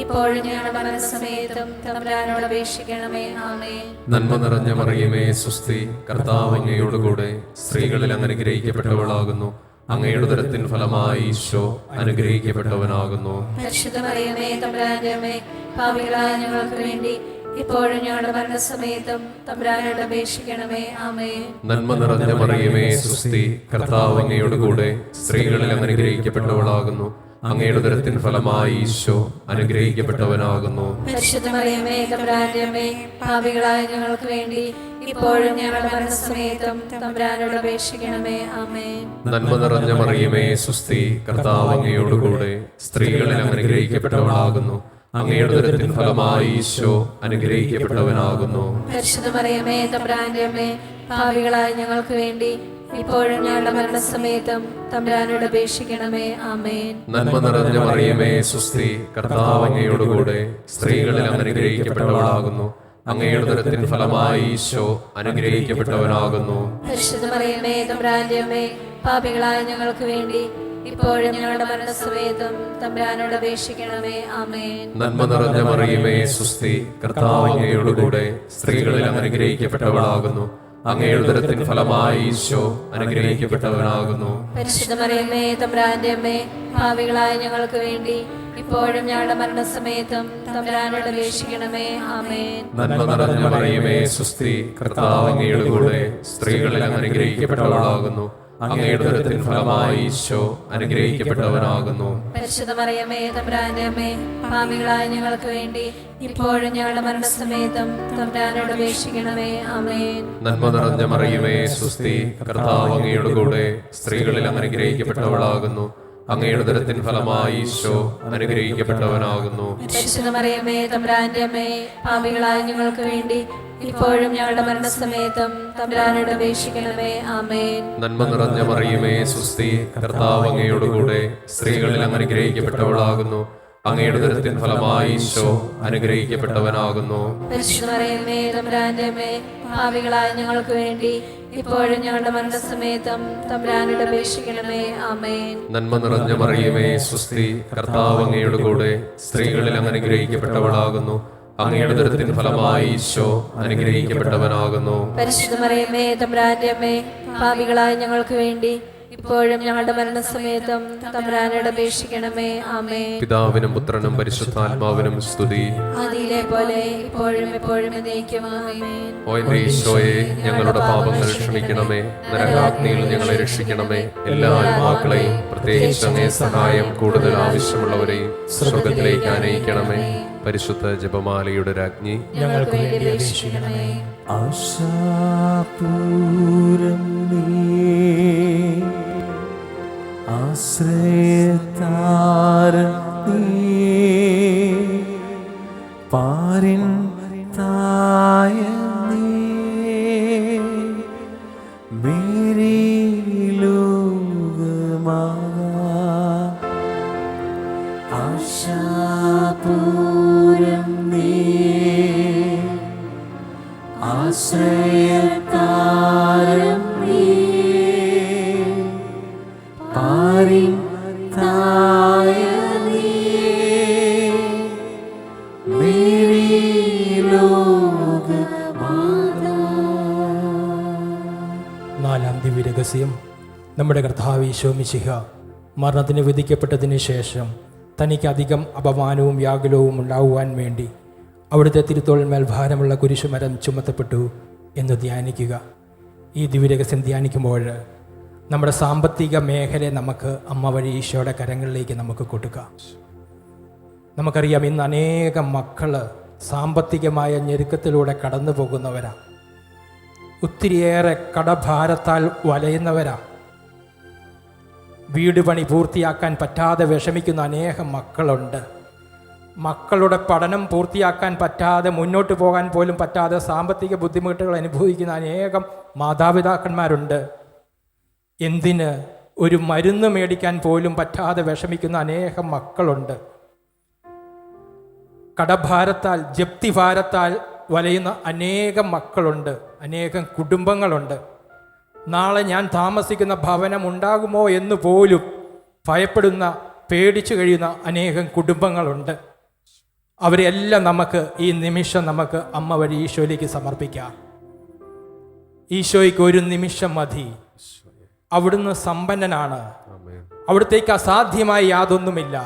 ഇപ്പോഴും ഞങ്ങളുടെ മരണസമയത്തും തമ്പുരാനോട് അപേക്ഷിക്കണമേ. ആമേൻ. നന്മ നിറഞ്ഞ മറിയമേ സ്വസ്തി, കർത്താവ് അങ്ങയോടുകൂടെ സ്ത്രീകളിൽ അങ്ങ് അനുഗ്രഹിക്കപ്പെട്ടവളാകുന്നു. അങ്ങയുടെ ഉദരത്തിൻ ഫലമായി ഈശോ അനുഗ്രഹിക്കപ്പെട്ടവനാകുന്നു. പരിശുദ്ധ മറിയമേ തമ്പുരാന്റെ അമ്മേ, പാപികളായ ഞങ്ങൾക്ക് വേണ്ടി ഇപ്പോഴും ഞങ്ങളുടെ മരണസമയത്തും തമ്പുരാനോട് അപേക്ഷിക്കണമേ. ആമേൻ. നന്മ നിറഞ്ഞ മറിയമേ സ്വസ്തി, കർത്താവ് അങ്ങയോടുകൂടെ സ്ത്രീകളിൽ അങ്ങ് അനുഗ്രഹിക്കപ്പെട്ടവളാകുന്നു. അങ്ങയുടെ ഉദരത്തിൻ ഫലമായി ഈശോ അനുഗ്രഹിക്കപ്പെട്ടവനാകുന്നു. പരിശുദ്ധ മറിയമേ തമ്പുരാന്റെ അമ്മേ, പാപികളായ ഞങ്ങൾക്ക് വേണ്ടി ഇപ്പോഴും ഞങ്ങളുടെ മരണസമയത്തും തമ്പുരാനോട് അപേക്ഷിക്കണമേ. ആമേൻ. നന്മ നിറഞ്ഞ മറിയമേ സുസ്തി, കർത്താവ് അങ്ങയോടുകൂടെ സ്ത്രീകളിൽ അനുഗ്രഹിക്കപ്പെട്ടവളാകുന്നു. അങ്ങയുടെ ഉദരത്തിൻ ഫലമായി ഈശോ അനുഗ്രഹിക്കപ്പെട്ടവനാകുന്നു. പരിശുദ്ധ മറിയമേ തമ്പുരാന്റെ അമ്മേ, പാപികളായ ഞങ്ങൾക്ക് വേണ്ടി ഇപ്പോഴും ഞങ്ങളുടെ മരണസമയത്തും തമ്പുരാനോട് അപേക്ഷിക്കണമേ. ആമേൻ. നന്മ നിറഞ്ഞ മറിയമേ സുസ്തി, കർത്താവ് അങ്ങയോടുകൂടെ സ്ത്രീകളിൽ അനുഗ്രഹിക്കപ്പെട്ടവളാകുന്നു. അങ്ങയുടെ ഉദരത്തിൻ ഫലമായി ഈശോ അനുഗ്രഹിക്കപ്പെട്ടവനാകുന്നു. പരിശുദ്ധ മറിയമേ തമ്പുരാന്റെ അമ്മേ, പാപികളായ ഞങ്ങൾക്ക് വേണ്ടി ഇപ്പോഴും ഞങ്ങളുടെ മരണസമയത്തും തമ്പുരാനോട് അപേക്ഷിക്കണമേ. ആമേൻ. നന്മ നിറഞ്ഞ മറിയമേ സുസ്തി, കർത്താവ് അങ്ങയോടുകൂടെ സ്ത്രീകളിൽ അനുഗ്രഹിക്കപ്പെട്ടവളാകുന്നു. അങ്ങയുടെ ഉദരത്തിൻ ഫലമായി ഈശോ അനുഗ്രഹിക്കപ്പെട്ടവനാകുന്നു. പരിശുദ്ധ മറിയമേ തമ്പുരാന്റെ അമ്മേ, പാപികളായ ഞങ്ങൾക്ക് വേണ്ടി ഇപ്പോഴും ഞങ്ങളുടെ മരണസമയത്തും തമ്പുരാനോട് അപേക്ഷിക്കണമേ. ആമേൻ. നന്മ നിറഞ്ഞ മറിയമേ സുസ്തി, കർത്താവ് അങ്ങയോടുകൂടെ സ്ത്രീകളിൽ അനുഗ്രഹിക്കപ്പെട്ടവളാകുന്നു. അങ്ങയുടെ ഉദരത്തിൻ ഫലമായി ഈശോ അനുഗ്രഹിക്കപ്പെട്ടവനാകുന്നു. പരിശുദ്ധ മറിയമേ തമ്പുരാന്റെ അമ്മേ, പാപികളായ ഞങ്ങൾക്ക് വേണ്ടി ഇപ്പോഴും ഞങ്ങളുടെ മരണസമയത്തും തമ്പുരാനോട് അപേക്ഷിക്കണമേ. ആമേൻ. നന്മ നിറഞ്ഞ മറിയമേ സുസ്തി, കർത്താവ് അങ്ങയോടുകൂടെ സ്ത്രീകളിൽ അനുഗ്രഹിക്കപ്പെട്ടവളാകുന്നു. അങ്ങയുടെ ഉദരത്തിൻ ഫലമായി ഈശോ അനുഗ്രഹിക്കപ്പെട്ടവനാകുന്നു. പരിശുദ്ധ മറിയമേ തമ്പുരാന്റെ അമ്മേ, പാപികളായ ഞങ്ങൾക്ക് വേണ്ടി ഇപ്പോഴും ഞങ്ങളുടെ മരണസമയത്തും തമ്പുരാനോട് അപേക്ഷിക്കണമേ. ആമേൻ. നന്മ നിറഞ്ഞ മറിയമേ സുസ്തി, കർത്താവ് അങ്ങയോടുകൂടെ സ്ത്രീകളിൽ അനുഗ്രഹിക്കപ്പെട്ടവളാകുന്നു. അങ്ങയുടെ ഉദരത്തിൻ ഫലമായി ഈശോ അനുഗ്രഹിക്കപ്പെട്ടവനാകുന്നു. പരിശുദ്ധ മറിയമേ തമ്പുരാന്റെ അമ്മേ, പാപികളായ ഞങ്ങൾക്ക് വേണ്ടി ഇപ്പോഴും ഞങ്ങളുടെ മരണസമയത്തും തമ്പുരാനോട് അപേക്ഷിക്കണമേ. ആമേൻ. നന്മ നിറഞ്ഞ മറിയമേ സുസ്തി, കർത്താവ് അങ്ങയോടുകൂടെ സ്ത്രീകളിൽ അനുഗ്രഹിക്കപ്പെട്ടവളാകുന്നു. അങ്ങയുടെ ഉദരത്തിൻ ഫലമായി ഈശോ അനുഗ്രഹിക്കപ്പെട്ടവനാകുന്നു. പരിശുദ്ധ മറിയമേ തമ്പുരാന്റെ അമ്മേ, പാപികളായ ഞങ്ങൾക്ക് വേണ്ടി ഇപ്പോഴും ഞങ്ങളുടെ മരണസമയത്തും തമ്പുരാനോട് അപേക്ഷിക്കണമേ. ആമേൻ. പിതാവിനും പുത്രനും പരിശുദ്ധാത്മാവിനും സ്തുതി. ആദിയിലെ പോലെ ഇപ്പോഴും എപ്പോഴും എന്നേക്കും. ആമേൻ. ഓ എന്റെ ഈശോയെ, ഞങ്ങളുടെ പാപങ്ങൾ ക്ഷമിക്കണമേ. നരകാഗ്നിയിൽ ഞങ്ങളെ രക്ഷിക്കണമേ. എല്ലാ ആത്മാക്കളെയും, പ്രത്യേകിച്ച് അങ്ങേ സഹായം കൂടുതൽ ആവശ്യമുള്ളവരെയും സ്വർഗത്തിലേക്ക് ആനയിക്കണമേ. പരിശുദ്ധ ജപമാലയുടെ രാജ്ഞി, ഞങ്ങൾക്ക് വേണ്ടി അപേക്ഷിക്കണമേ. ആശാപൂരം നീ, ആശ്രയതാരം നീ, പാരിൻ തായ നീ, മേരി ലോകമാതാ. ആശാപൂരം നീ, ആശ്രയതാരം നീ, പാരിൻ തായ നീ, മേരി ലോകമാതാ. നാലാം ദിവ്യരഹസ്യം. നമ്മുടെ കർത്താവ് ഈശോ മിശിഹ മരണത്തിന് വിധിക്കപ്പെട്ടതിന് ശേഷം തനിക്ക് അധികം അപമാനവും വ്യാകുലവും ഉണ്ടാകുവാൻ വേണ്ടി അവിടുത്തെ തിരുത്തോളിന്മേൽ ഭാരമുള്ള കുരിശുമരം ചുമത്തപ്പെട്ടു എന്ന് ധ്യാനിക്കുക. ഈ ദിവ്യരഹസ്യം ധ്യാനിക്കുമ്പോൾ നമ്മുടെ സാമ്പത്തിക മേഖലയെ നമുക്ക് അമ്മ വഴി ഈശോയുടെ കരങ്ങളിലേക്ക് നമുക്ക് കൊടുക്കാം. നമുക്കറിയാം, ഇന്ന് അനേകം മക്കൾ സാമ്പത്തികമായ ഞെരുക്കത്തിലൂടെ കടന്നു പോകുന്നവരാണ്. ഒത്തിരിയേറെ കടഭാരത്താൽ വലയുന്നവരാണ്. വീട് പണി പൂർത്തിയാക്കാൻ പറ്റാതെ വിഷമിക്കുന്ന അനേകം മക്കളുണ്ട്. മക്കളുടെ പഠനം പൂർത്തിയാക്കാൻ പറ്റാതെ, മുന്നോട്ട് പോകാൻ പോലും പറ്റാതെ സാമ്പത്തിക ബുദ്ധിമുട്ടുകൾ അനുഭവിക്കുന്ന അനേകം മാതാപിതാക്കന്മാരുണ്ട്. എന്തിന് ഒരു മരുന്ന് മേടിക്കാൻ പോലും പറ്റാതെ വിഷമിക്കുന്ന അനേകം മക്കളുണ്ട്. കടഭാരത്താൽ, ജപ്തിഭാരത്താൽ വലയുന്ന അനേകം മക്കളുണ്ട്, അനേകം കുടുംബങ്ങളുണ്ട്. നാളെ ഞാൻ താമസിക്കുന്ന ഭവനം ഉണ്ടാകുമോ എന്ന് പോലും ഭയപ്പെടുന്ന, പേടിച്ചു കഴിയുന്ന അനേകം കുടുംബങ്ങളുണ്ട്. അവരെല്ലാം നമുക്ക് ഈ നിമിഷം നമുക്ക് അമ്മ വഴി ഈശോയിലേക്ക് സമർപ്പിക്കാം. ഈശോയ്ക്ക് ഒരു നിമിഷം മതി. അവിടുന്ന് സമ്പന്നനാണ്. അവിടത്തേക്ക് അസാധ്യമായി യാതൊന്നുമില്ല.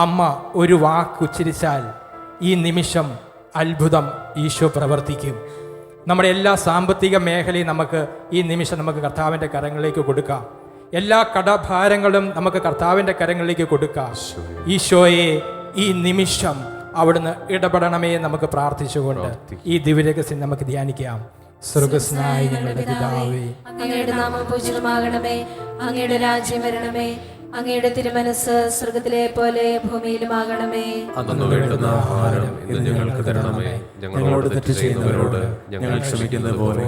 അമ്മ ഒരു വാക്ക് ഉച്ചരിച്ചാൽ ഈ നിമിഷം അത്ഭുതം ഈശോ പ്രവർത്തിക്കും. നമ്മുടെ എല്ലാ സാമ്പത്തിക മേഖലയും നമുക്ക് ഈ നിമിഷം നമുക്ക് കർത്താവിൻ്റെ കരങ്ങളിലേക്ക് കൊടുക്കാം. എല്ലാ കടഭാരങ്ങളും നമുക്ക് കർത്താവിൻ്റെ കരങ്ങളിലേക്ക് കൊടുക്കാം. ഈശോയെ, ഈ നിമിഷം അവിടുന്ന് ഇടപെടണമേ നമുക്ക് പ്രാർത്ഥിച്ചുകൊണ്ട് ഈ ദിവ്യരഹസ്യം നമുക്ക് ധ്യാനിക്കാം. സ്വർഗസ്നായ ഞങ്ങളുടെ പിതാവേ, അങ്ങയുടെ നാമം പൂജിതമാകണമേ. അങ്ങയുടെ രാജ്യം വരണമേ. അങ്ങയുടെ തിരുമനസ് സ്വർഗത്തിലെ പോലെ ഭൂമിയിലുമാകണമേ. അന്നു വേണ്ടുന്ന ആഹാരം ഇന്ന് ഞങ്ങൾക്ക് തരണമേ. ഞങ്ങളോട് തെറ്റ് ചെയ്യുന്നവരോട് ഞങ്ങൾ ക്ഷമിക്കുന്നത് പോലെ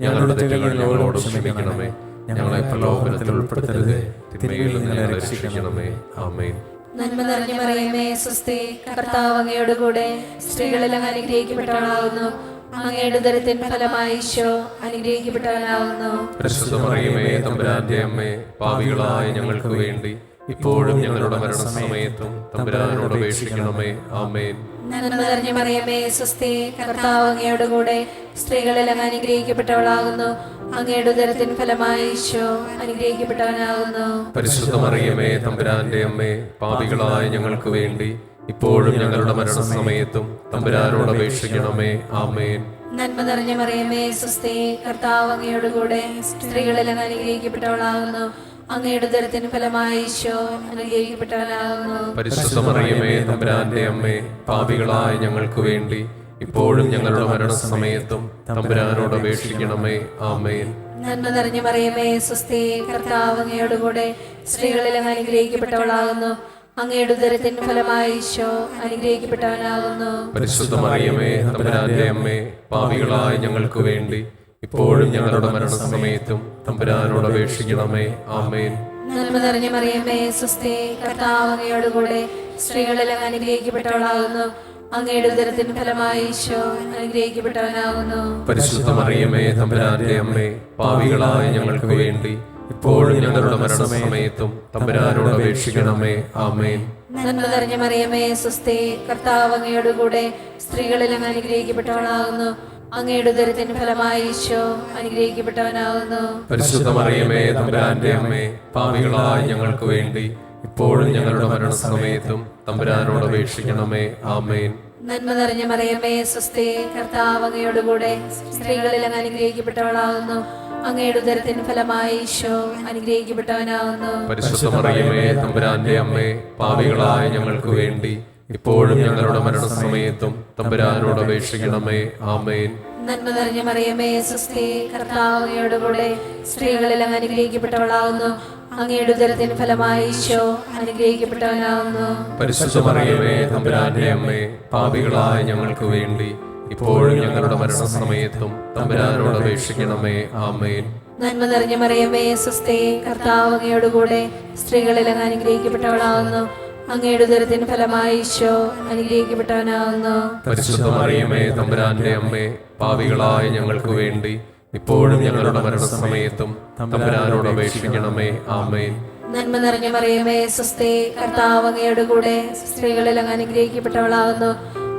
ഞങ്ങളുടെ തെറ്റുകൾ ഞങ്ങളോട് ക്ഷമിക്കണമേ. ഞങ്ങളെ പ്രലോഭനത്തിൽ ഉൾപ്പെടുത്തരുതേ, തിന്മയിൽ നിന്ന് ഞങ്ങളെ രക്ഷിക്കണമേ. ആമേൻ. നന്മ നിറഞ്ഞ മറിയമേ, സ്വസ്തി, കർത്താവ് അങ്ങയോട് കൂടെ സ്ത്രീകളെല്ലാം അനുഗ്രഹിക്കപ്പെട്ടവളാകുന്നു. അങ്ങയുടെ ഉദരത്തിൻ ഫലമായി ഈശോ അനുഗ്രഹിക്കപ്പെട്ടവനാകുന്നു. പരിശുദ്ധ മറിയമേ, തമ്പുരാന്റെ അമ്മേ, പാപികളായ ഞങ്ങൾക്ക് വേണ്ടി ഇപ്പോഴും ഞങ്ങളുടെ മരണസമയത്തും തമ്പുരാനോട് അപേക്ഷിക്കണമേ. ആമേൻ. നന്മ നിറഞ്ഞ മറിയമേ, സ്വസ്തി, കർത്താവ് അങ്ങയോട് കൂടെ സ്ത്രീകളെല്ലാം അനുഗ്രഹിക്കപ്പെട്ടവളാകുന്നു. അങ്ങയുടെ ഉദരത്തിൻ ഫലമായി ഈശോ അനുഗ്രഹിക്കപ്പെട്ടവനാകുന്നു. പരിശുദ്ധ മറിയമേ, തമ്പുരാന്റെ അമ്മേ, പാപികളായ ഞങ്ങൾക്ക് വേണ്ടി ഇപ്പോഴും ഞങ്ങളുടെ മരണസമയത്തും തമ്പുരാനോട് അപേക്ഷിക്കണമേ. ആമേൻ. നന്മ നിറഞ്ഞ മറിയമേ, സ്വസ്തി, കർത്താവ് അങ്ങയോട് കൂടെ സ്ത്രീകളെല്ലാം അനുഗ്രഹിക്കപ്പെട്ടവളാകുന്നു. അങ്ങയുടെ ഉദരത്തിൻ ഫലമായി ഈശോ അനുഗ്രഹിക്കപ്പെട്ടവനാകുന്നു. പരിശുദ്ധ മറിയമേ, തമ്പുരാന്റെ അമ്മേ, പാപികളായ ഞങ്ങൾക്ക് വേണ്ടി ഇപ്പോഴും ഞങ്ങളുടെ മരണസമയത്തും തമ്പുരാനോട് അപേക്ഷിക്കണമേ. ആമേൻ. നന്മ നിറഞ്ഞ മറിയമേ, സ്വസ്തി, കർത്താവ് അങ്ങയോട് കൂടെ സ്ത്രീകളെല്ലാം അനുഗ്രഹിക്കപ്പെട്ടവളാകുന്നു. അങ്ങയുടെ ഉദരത്തിൻ ഫലമായി ഈശോ അനുഗ്രഹിക്കപ്പെട്ടവനാകുന്നു. പരിശുദ്ധ മറിയമേ, തമ്പുരാന്റെ അമ്മേ, പാപികളായ ഞങ്ങൾക്ക് വേണ്ടി ഇപ്പോഴും ഞങ്ങളുടെ മരണസമയത്തും തമ്പുരാനോട് അപേക്ഷിക്കണമേ. ആമേൻ. നന്മ നിറഞ്ഞ മറിയമേ, സ്വസ്തി, കർത്താവ് അങ്ങയോട് കൂടെ സ്ത്രീകളെല്ലാം അനുഗ്രഹിക്കപ്പെട്ടവളാകുന്നു. അങ്ങയുടെ ഉദരത്തിൻ ഫലമായി ഈശോ അനുഗ്രഹിക്കപ്പെട്ടവനാകുന്നു. പരിശുദ്ധ മറിയമേ, തമ്പുരാന്റെ അമ്മേ, പാപികളായ ഞങ്ങൾക്ക് വേണ്ടി ഇപ്പോഴും ഞങ്ങളുടെ മരണസമയത്തും തമ്പുരാനോട് അപേക്ഷിക്കണമേ. ആമേൻ. നന്മ നിറഞ്ഞ മറിയമേ, സ്വസ്തി, കർത്താവ് അങ്ങയോട് കൂടെ സ്ത്രീകളെല്ലാം അനുഗ്രഹിക്കപ്പെട്ടവളാകുന്നു. അങ്ങയുടെ ഉദരത്തിൻ ഫലമായി ഈശോ അനുഗ്രഹിക്കപ്പെട്ടവനാകുന്നു. പരിശുദ്ധ മറിയമേ, തമ്പുരാന്റെ അമ്മേ, പാപികളായ ഞങ്ങൾക്ക് വേണ്ടി ഇപ്പോഴും ഞങ്ങളുടെ മരണസമയത്തും തമ്പുരാനോട് അപേക്ഷിക്കണമേ. ആമേൻ. നന്മ നിറഞ്ഞ മറിയമേ, സ്വസ്തി, കർത്താവ് അങ്ങയോട് കൂടെ സ്ത്രീകളെല്ലാം അനുഗ്രഹിക്കപ്പെട്ടവളാകുന്നു. അങ്ങയുടെ ഉദരത്തിൻ ഫലമായി ഈശോ അനുഗ്രഹിക്കപ്പെട്ടവനാകുന്നു. പരിശുദ്ധ മറിയമേ, തമ്പുരാന്റെ അമ്മേ, പാപികളായ ഞങ്ങൾക്ക് വേണ്ടി ഇപ്പോഴും ഞങ്ങളുടെ മരണസമയത്തും തമ്പുരാനോട് അപേക്ഷിക്കണമേ. ആമേൻ. നന്മ നിറഞ്ഞ മറിയമേ, സ്വസ്തി, കർത്താവ് അങ്ങയോട് കൂടെ സ്ത്രീകളെല്ലാം അനുഗ്രഹിക്കപ്പെട്ടവളാകുന്നു. അങ്ങയുടെ ഉദരത്തിൻ ഫലമായി ഈശോ അനുഗ്രഹിക്കപ്പെട്ടവനാകുന്നു. പരിശുദ്ധ മറിയമേ, തമ്പുരാന്റെ അമ്മേ, പാപികളായ ഞങ്ങൾക്ക് വേണ്ടി ഇപ്പോഴും ഞങ്ങളുടെ മരണസമയത്തും തമ്പുരാനോട് അപേക്ഷിക്കണമേ. ആമേൻ. നന്മ നിറഞ്ഞ മറിയമേ, സ്വസ്തി, കർത്താവ് അങ്ങയോട് കൂടെ സ്ത്രീകളെല്ലാം അനുഗ്രഹിക്കപ്പെട്ടവളാകുന്നു. അങ്ങയുടെ ഉദരത്തിൻ ഫലമായി ഈശോ അനുഗ്രഹിക്കപ്പെട്ടവനാകുന്നു. പരിശുദ്ധ മറിയമേ, തമ്പുരാന്റെ അമ്മേ, പാപികളായ ഞങ്ങൾക്ക് വേണ്ടി ഇപ്പോഴും ഞങ്ങളുടെ മരണസമയത്തും തമ്പുരാനോട് അപേക്ഷിക്കണമേ. ആമേൻ. നന്മ നിറഞ്ഞ മറിയമേ, സ്വസ്തി, കർത്താവ് അങ്ങയോട് കൂടെ സ്ത്രീകളെല്ലാം അനുഗ്രഹിക്കപ്പെട്ടവളാകുന്നു.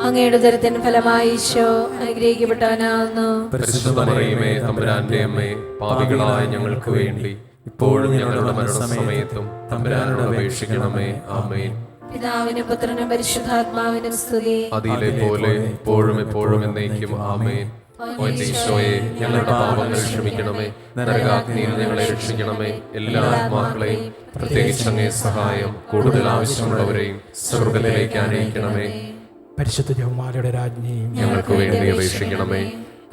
അങ്ങയുടെ ഉദരത്തിൻ ഫലമായി ഈശോ അനുഗ്രഹിക്കപ്പെട്ടവനാകുന്നു. പരിശുദ്ധ മറിയമേ, തമ്പുരാന്റെ അമ്മേ, പാപികളായ ഞങ്ങൾക്ക് വേണ്ടി ഇപ്പോഴും ഞങ്ങളുടെ മരണസമയത്തും തമ്പുരാനോട് അപേക്ഷിക്കണമേ. ആമേൻ. പിതാവിനും പുത്രനും പരിശുദ്ധാത്മാവിനും സ്തുതി. അതിലെ പോലെ ഇപ്പോഴും എപ്പോഴും എന്നേക്കും. ആമേൻ. ഓ എന്റെ ഈശോയെ, ഞങ്ങളുടെ പാപങ്ങൾ ക്ഷമിക്കണമേ. നരകാഗ്നിയിൽ ഞങ്ങളെ രക്ഷിക്കണമേ. എല്ലാ ആത്മാക്കളെയും പ്രത്യേകിച്ച് അങ്ങേ സഹായം കൂടുതൽ ആവശ്യമുള്ളവരെയും സ്വർഗ്ഗത്തിലേക്ക് ആനയിക്കണമേ. പരിശുദ്ധ ജപമാലയുടെ രാജ്ഞിയും ഞങ്ങൾക്ക് വേണ്ടി അപേക്ഷിക്കണമേ.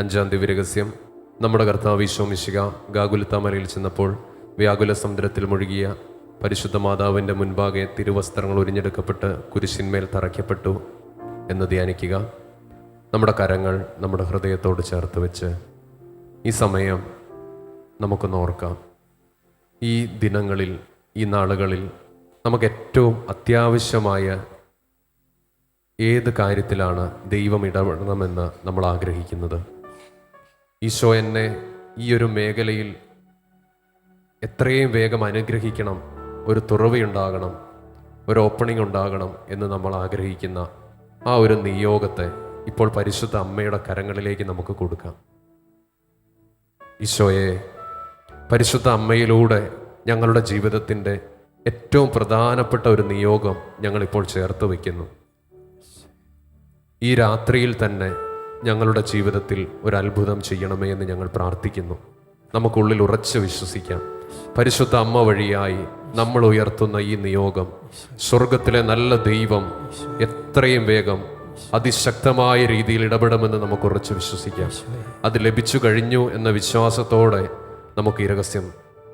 അഞ്ചാം ദിവ്യരഹസ്യം. നമ്മുടെ കർത്താവ് ഈശോ മിശിഹ ഗാഗുൽത്താമലയിൽ ചെന്നപ്പോൾ വ്യാകുല സമുദ്രത്തിൽ മുഴുകിയ പരിശുദ്ധ മാതാവിൻ്റെ മുൻപാകെ തിരുവസ്ത്രങ്ങൾ ഉരിഞ്ഞെടുക്കപ്പെട്ട് കുരിശിന്മേൽ തറയ്ക്കപ്പെട്ടു എന്ന് ധ്യാനിക്കുക. നമ്മുടെ കരങ്ങൾ നമ്മുടെ ഹൃദയത്തോട് ചേർത്ത് വെച്ച് ഈ സമയം നമുക്കൊന്ന് ഓർക്കാം. ഈ ദിനങ്ങളിൽ, ഈ നാളുകളിൽ നമുക്ക് ഏറ്റവും അത്യാവശ്യമായ ഏത് കാര്യത്തിലാണ് ദൈവം ഇടപെടണമെന്ന് നമ്മൾ ആഗ്രഹിക്കുന്നത്? ഈശോ എന്നെ ഈ ഒരു മേഖലയിൽ എത്രയും വേഗം അനുഗ്രഹിക്കണം, ഒരു തുറവിയുണ്ടാകണം, ഒരു ഓപ്പണിംഗ് ഉണ്ടാകണം എന്ന് നമ്മൾ ആഗ്രഹിക്കുന്ന ആ ഒരു നിയോഗത്തെ ഇപ്പോൾ പരിശുദ്ധ അമ്മയുടെ കരങ്ങളിലേക്ക് നമുക്ക് കൊടുക്കാം. ഈശോയെ, പരിശുദ്ധ അമ്മയിലൂടെ ഞങ്ങളുടെ ജീവിതത്തിൻ്റെ ഏറ്റവും പ്രധാനപ്പെട്ട ഒരു നിയോഗം ഞങ്ങളിപ്പോൾ ചേർത്ത് വയ്ക്കുന്നു. ഈ രാത്രിയിൽ തന്നെ ഞങ്ങളുടെ ജീവിതത്തിൽ ഒരു അത്ഭുതം ചെയ്യണമേ എന്ന് ഞങ്ങൾ പ്രാർത്ഥിക്കുന്നു. നമുക്കുള്ളിൽ ഉറച്ചു വിശ്വസിക്കാം. പരിശുദ്ധ അമ്മ വഴിയായി നമ്മൾ ഉയർത്തുന്ന ഈ നിയോഗം സ്വർഗത്തിലെ നല്ല ദൈവം എത്രയും വേഗം അതിശക്തമായ രീതിയിൽ ഇടപെടുമെന്ന് നമുക്ക് ഉറച്ചു വിശ്വസിക്കാം. അത് ലഭിച്ചു കഴിഞ്ഞു എന്ന വിശ്വാസത്തോടെ നമുക്ക് ഈ രഹസ്യം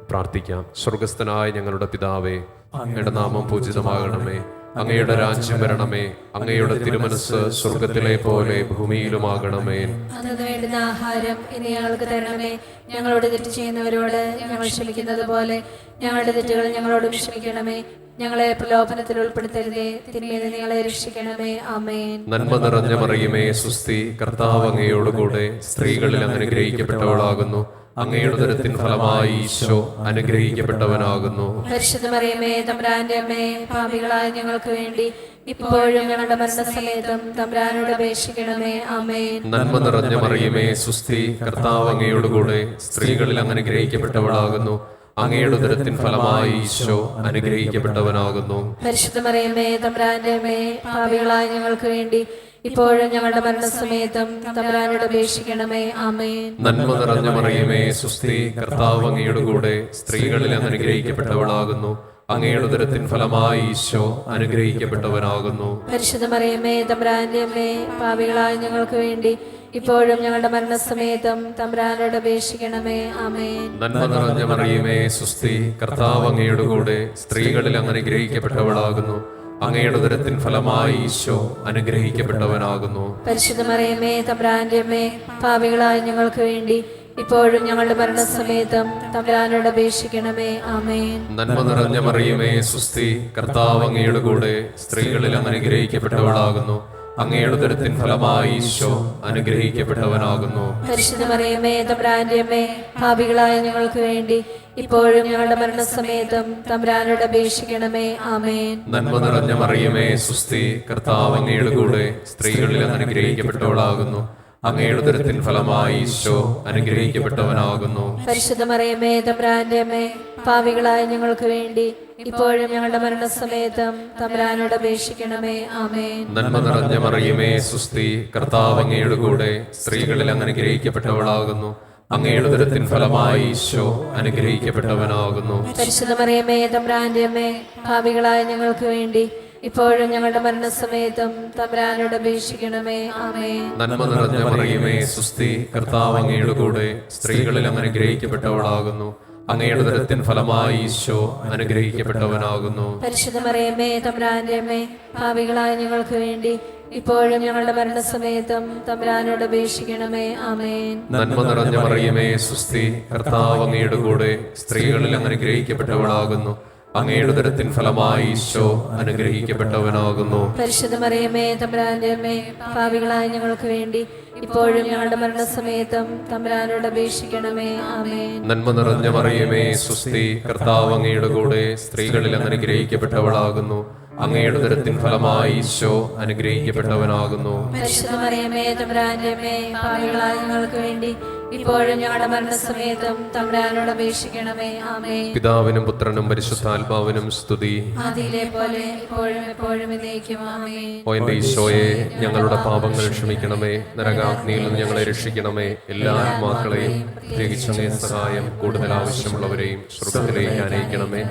പ്രാർത്ഥിക്കാം. സ്വർഗസ്ഥനായ ഞങ്ങളുടെ പിതാവേ, അങ്ങയുടെ നാമം പൂജിതമാകണമേ, അങ്ങയുടെ രാജ്യം വരണമേ, അങ്ങയുടെ തിരുമനസ് സ്വർഗത്തിലെ പോലെ ഭൂമിയിലുമാകണമേ. അന്നു വേണ്ടുന്ന ആഹാരം ഇനി ഞങ്ങൾക്ക് തരണമേ. ഞങ്ങളോട് തെറ്റ് ചെയ്യുന്നവരോട് ഞങ്ങൾ ക്ഷമിക്കുന്നത് പോലെ ഞങ്ങളുടെ തെറ്റുകൾ ഞങ്ങളോടും ക്ഷമിക്കണമേ. ഞങ്ങളെ പ്രലോഭനത്തിൽ ഉൾപ്പെടുത്തരുതേ, തിന്മയിൽ നിന്ന് ഞങ്ങളെ രക്ഷിക്കണമേ. ആമേൻ. നന്മ നിറഞ്ഞ മറിയമേ, സുസ്തി, കർത്താവ് അങ്ങയോടുകൂടെ സ്ത്രീകളിൽ അങ്ങ് അനുഗ്രഹിക്കപ്പെട്ടവളാകുന്നു. അങ്ങയുടെ ഉദരത്തിൻ ഫലമായി ഈശോ അനുഗ്രഹിക്കപ്പെട്ടവനാകുന്നു. പരിശുദ്ധ മറിയമേ, തമ്പുരാന്റെ അമ്മേ, പാപികളായ ഞങ്ങൾക്ക് വേണ്ടി ഇപ്പോഴും ഞങ്ങളുടെ മരണസമയത്തും തമ്പുരാനോട് അപേക്ഷിക്കണമേ. ആമേൻ. നന്മ നിറഞ്ഞ മറിയമേ, സുസ്തി, കർത്താവ് അങ്ങയോടുകൂടെ സ്ത്രീകളിൽ അങ്ങ് അനുഗ്രഹിക്കപ്പെട്ടവളാകുന്നു. അങ്ങയുടെ ഉദരത്തിൻ ഫലമായി ഈശോ അനുഗ്രഹിക്കപ്പെട്ടവനാകുന്നു. പരിശുദ്ധ മറിയമേ, തമ്പുരാന്റെ അമ്മേ, പാപികളായ ഞങ്ങൾക്ക് വേണ്ടി ഇപ്പോഴും ഞങ്ങളുടെ മരണസമയത്തും തമ്പുരാനോട് അപേക്ഷിക്കണമേ. ആമേൻ. നന്മ നിറഞ്ഞ മറിയമേ, സുസ്തി, കർത്താവ് അങ്ങയോടുകൂടെ സ്ത്രീകളിൽ അങ്ങ് അനുഗ്രഹിക്കപ്പെട്ടവളാകുന്നു. അങ്ങയുടെ ഉദരത്തിൻ ഫലമായി ഈശോ അനുഗ്രഹിക്കപ്പെട്ടവനാകുന്നു. പരിശുദ്ധ മറിയമേ, തമ്പുരാന്റെ അമ്മേ, പാപികളായ ഞങ്ങൾക്ക് വേണ്ടി ഇപ്പോഴും ഞങ്ങളുടെ മരണസമയത്തും തമ്പുരാനോട് അപേക്ഷിക്കണമേ. ആമേൻ. നന്മ നിറഞ്ഞ മറിയമേ, സുസ്തി, കർത്താവ് അങ്ങയോടുകൂടെ സ്ത്രീകളിൽ അങ്ങ് അനുഗ്രഹിക്കപ്പെട്ടവളാകുന്നു. അങ്ങയുടെ ഉദരത്തിൻ ഫലമായി ഈശോ അനുഗ്രഹിക്കപ്പെട്ടവനാകുന്നു. പരിശുദ്ധ മറിയമേ, തമ്പുരാന്റെ അമ്മേ, പാപികളായ ഞങ്ങൾക്ക് വേണ്ടി ഇപ്പോഴും ഞങ്ങളുടെ മരണസമയത്തും തമ്പുരാനോട് അപേക്ഷിക്കണമേ. ആമേൻ. നന്മ നിറഞ്ഞ മറിയമേ, സുസ്തി, കർത്താവ് അങ്ങയോടുകൂടെ സ്ത്രീകളിൽ അങ്ങ് അനുഗ്രഹിക്കപ്പെട്ടവളാകുന്നു. അങ്ങയുടെ ഉദരത്തിൻ ഫലമായി ഈശോ അനുഗ്രഹിക്കപ്പെട്ടവനാകുന്നു. പരിശുദ്ധ മറിയമേ, തമ്പുരാന്റെ അമ്മേ, പാപികളായ ഞങ്ങൾക്ക് വേണ്ടി ഇപ്പോഴും ഞങ്ങളുടെ മരണസമയത്തും തമ്പുരാനോട് അപേക്ഷിക്കണമേ. ആമേൻ. നന്മ നിറഞ്ഞ മറിയമേ, സുസ്തി, കർത്താവ് അങ്ങയോടുകൂടെ സ്ത്രീകളിൽ അങ്ങ് അനുഗ്രഹിക്കപ്പെട്ടവളാകുന്നു. അങ്ങയുടെ ഉദരത്തിൻ ഫലമായി ഈശോ അനുഗ്രഹിക്കപ്പെട്ടവനാകുന്നു. പരിശുദ്ധ മറിയമേ, തമ്പുരാന്റെ അമ്മേ, പാപികളായ ഞങ്ങൾക്ക് വേണ്ടി ഇപ്പോഴും ഞങ്ങളുടെ മരണസമയത്തും തമ്പുരാനോട് അപേക്ഷിക്കണമേ. ആമേൻ. നന്മ നിറഞ്ഞ മറിയമേ, സുസ്തി, കർത്താവ് അങ്ങയോടുകൂടെ സ്ത്രീകളിൽ അങ്ങ് അനുഗ്രഹിക്കപ്പെട്ടവളാകുന്നു. അങ്ങയുടെ ഉദരത്തിൻ ഫലമായി ഈശോ അനുഗ്രഹിക്കപ്പെട്ടവനാകുന്നു. പരിശുദ്ധ മറിയമേ, തമ്പുരാന്റെ അമ്മേ, പാപികളായ ഞങ്ങൾക്ക് വേണ്ടി ഇപ്പോഴും ഞങ്ങളുടെ മരണസമയത്തും തമ്പുരാനോട് അപേക്ഷിക്കണമേ. ആമേൻ. നന്മ നിറഞ്ഞ മറിയമേ, സുസ്തി, കർത്താവ് അങ്ങയോടുകൂടെ സ്ത്രീകളിൽ അങ്ങ് അനുഗ്രഹിക്കപ്പെട്ടവളാകുന്നു. അങ്ങയുടെ ഉദരത്തിൻ ഫലമായി ഈശോ അനുഗ്രഹിക്കപ്പെട്ടവനാകുന്നു. പരിശുദ്ധ മറിയമേ, തമ്പുരാന്റെ അമ്മേ, പാപികളായ ഞങ്ങൾക്ക് വേണ്ടി ഇപ്പോഴും ഞങ്ങളുടെ മരണസമയത്തും തമ്പുരാനോട് അപേക്ഷിക്കണമേ. ആമേൻ. നന്മ നിറഞ്ഞ മറിയമേ, സുസ്തി, കർത്താവ് അങ്ങയോടുകൂടെ സ്ത്രീകളിൽ അങ്ങ് അനുഗ്രഹിക്കപ്പെട്ടവളാകുന്നു. അങ്ങയുടെ ഉദരത്തിൻ ഫലമായി ഈശോ അനുഗ്രഹിക്കപ്പെട്ടവനാകുന്നു. പരിശുദ്ധ മറിയമേ, തമ്പുരാന്റെ അമ്മേ, പാപികളായ ഞങ്ങൾക്ക് വേണ്ടി ഇപ്പോഴും ഞങ്ങളുടെ മരണസമയത്തും തമ്പുരാനോട് അപേക്ഷിക്കണമേ. ആമേൻ. നന്മ നിറഞ്ഞ മറിയമേ, സുസ്തി, കർത്താവ് അങ്ങയോടുകൂടെ സ്ത്രീകളിൽ അങ്ങ് അനുഗ്രഹിക്കപ്പെട്ടവളാകുന്നു. അങ്ങയുടെ ഉദരത്തിൻ ഫലമായി ഈശോ അനുഗ്രഹിക്കപ്പെട്ടവനാകുന്നു. പരിശുദ്ധ മറിയമേ, തമ്പുരാന്റെ അമ്മേ, പാപികളായ ഞങ്ങൾക്ക് വേണ്ടി ഇപ്പോഴും ഞങ്ങളുടെ മരണസമയത്തും തമ്പുരാനോട് അപേക്ഷിക്കണമേ. ആമേൻ. പിതാവിനും പുത്രനും പരിശുദ്ധാത്മാവിനും സ്തുതി. ആദിയിലെ പോലെ ഇപ്പോഴും എപ്പോഴും എന്നേക്കും. ആമേൻ. ഓ എന്റെ ഈശോയെ, ഞങ്ങളുടെ പാപങ്ങൾ ക്ഷമിക്കണമേ, നരകാഗ്നിയിൽ നിന്ന് ഞങ്ങളെ രക്ഷിക്കണമേ. എല്ലാ ആത്മാക്കളെയും പ്രത്യേകിച്ച് അങ്ങേ സഹായം കൂടുതൽ ആവശ്യമുള്ളവരെയും സ്വർഗത്തിലേക്ക് അനയിക്കണമേ.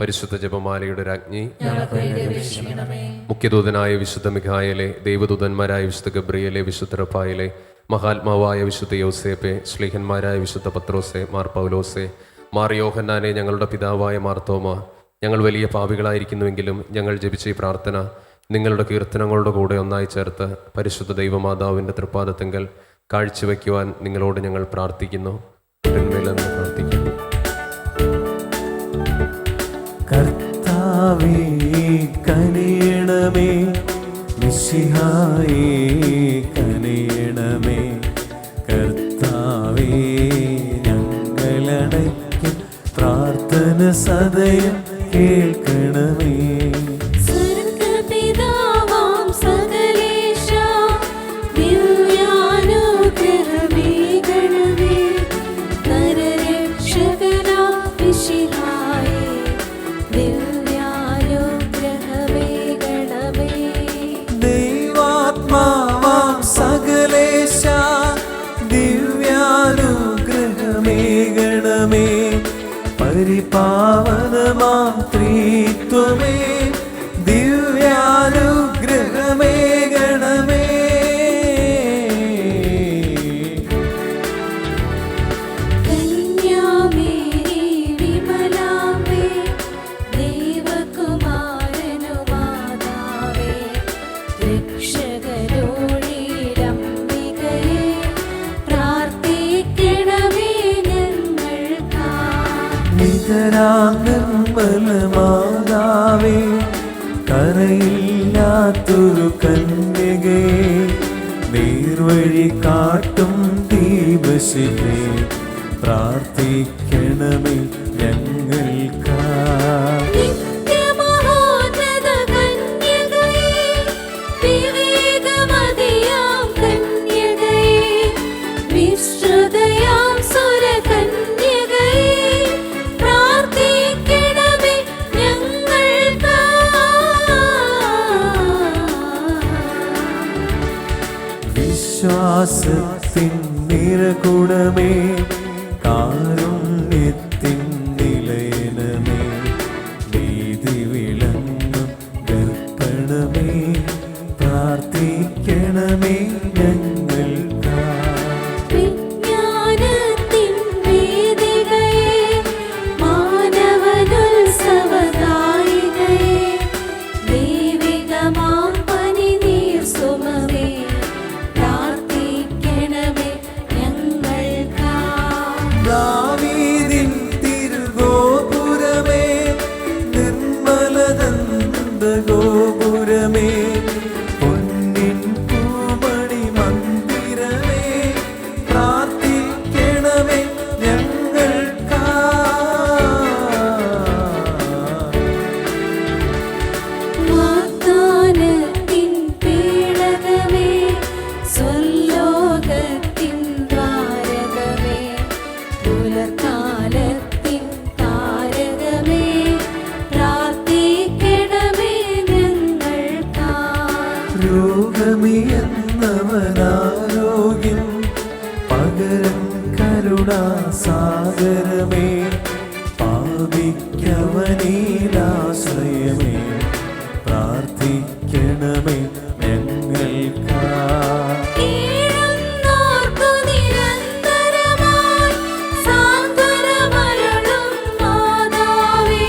പരിശുദ്ധ ജപമാലയുടെ രാജ്ഞി, മുഖ്യദൂതനായ വിശുദ്ധ മിഖായേലെ, ദൈവദൂതന്മാരായ വിശുദ്ധ ഗബ്രിയേലെ, വിശുദ്ധ റഫായേലെ, മഹാത്മാവായ വിശുദ്ധ യൗസേപ്പെ, ശ്ലീഹന്മാരായ വിശുദ്ധ പത്രോസെ, മാർ പൗലോസെ, മാർ യോഹന്നാനെ, ഞങ്ങളുടെ പിതാവായ മാർത്തോമ, ഞങ്ങൾ വലിയ പാപികളായിരിക്കുന്നുവെങ്കിലും ഞങ്ങൾ ജപിച്ച ഈ പ്രാർത്ഥന നിങ്ങളുടെ കീർത്തനങ്ങളുടെ കൂടെ ഒന്നായി ചേർത്ത് പരിശുദ്ധ ദൈവമാതാവിൻ്റെ തൃപ്പാദത്തെങ്കൽ കാഴ്ചവെക്കുവാൻ നിങ്ങളോട് ഞങ്ങൾ പ്രാർത്ഥിക്കുന്നു. തിന്മയിലെന്ന് പ്രാർത്ഥിക്കുന്നു. കർത്താവേ കനിയണമേ, മിശിഹായേ കനിയണമേ. കർത്താവേ ഞങ്ങളടയ്ക്കും പ്രാർത്ഥന സദയം കേൾക്കണമേ. സ്വർഗ്ഗപിതാവാം സകലേശാ, ദിവ്യാനുഗ്രഹമേകണമേ. നരരക്ഷകനാം മിശിഹായേ, ദിവ്യാനുഗ്രഹമേകണമേ. ദൈവാത്മാവാം സകലേശ, ദിവ്യാനുഗ്രഹമേകണമേ. പരിപാവനമാം ത്രിത്വമേ, ദിവ്യാനുഗ്രഹമേകണമേ. രക്ഷകരോടിരംബികയെ പ്രാർത്ഥിക്കണമേ ഞങ്ങൾക്കായി. നിതരാം നിർമ്മലമാതാവേ, കരയില്ലാത്തൊരു കന്യകയെ, നേർവഴി കാട്ടും ദീപശിഖേ, പ്രാർത്ഥിക്കണമേ ഞങ്ങൾക്കായി. നിത്യമഹോന്നത കന്യകയെ, വിവേകമതിയാം കന്യകയെ, വിശ്രുതയാം സുരകന്യകയെ, പ്രാർത്ഥിക്കണമേ ഞങ്ങൾക്കായി. വിശ്വാസത്തിൻ നിറകുടമേ, കാരുണ്യത്തിൻ നിലയനമേ, നീതി വിളങ്ങും ദർപ്പണമേ, പ്രാർത്ഥിക്കണമേ ഞങ്ങൾക്കായി. വിജ്ഞാനത്തിൻ വേദികയെ, മാനവനുത്സവദായികയെ, ദൈവികമാം പനിനീർ സുമമേ, പ്രാർത്ഥിക്കണമേ ഞങ്ങൾക്കായി. ദാവീദിൻ തിരുഗോപുരമേ, നിർമ്മലദന്ത ഗോപുരമേ, പൊന്നിൻ പൂമണി മന്ദിരമേ, പ്രാർത്ഥിക്കണമേ ഞങ്ങൾക്കായി. വാഗ്ദാനത്തിൻ പേടകമേ, സ്വർലോകത്തിൻ ദ്വാരകമേ, പുലർക്കാലത്തിൻ താരകമേ, പ്രാർത്ഥിക്കണമേ ഞങ്ങൾക്കായി. രോഗമിയെന്നവനാരോഗ്യം പകരം കരുണാസാഗരമേ, പാപിക്കവനീലാശ്രയമേ, പ്രാർത്ഥിക്കണമേ ഞങ്ങൾക്കായി. കീഴുന്നോർക്കു നിരന്തരമായി സാന്ത്വനമരുളും മാതാവേ,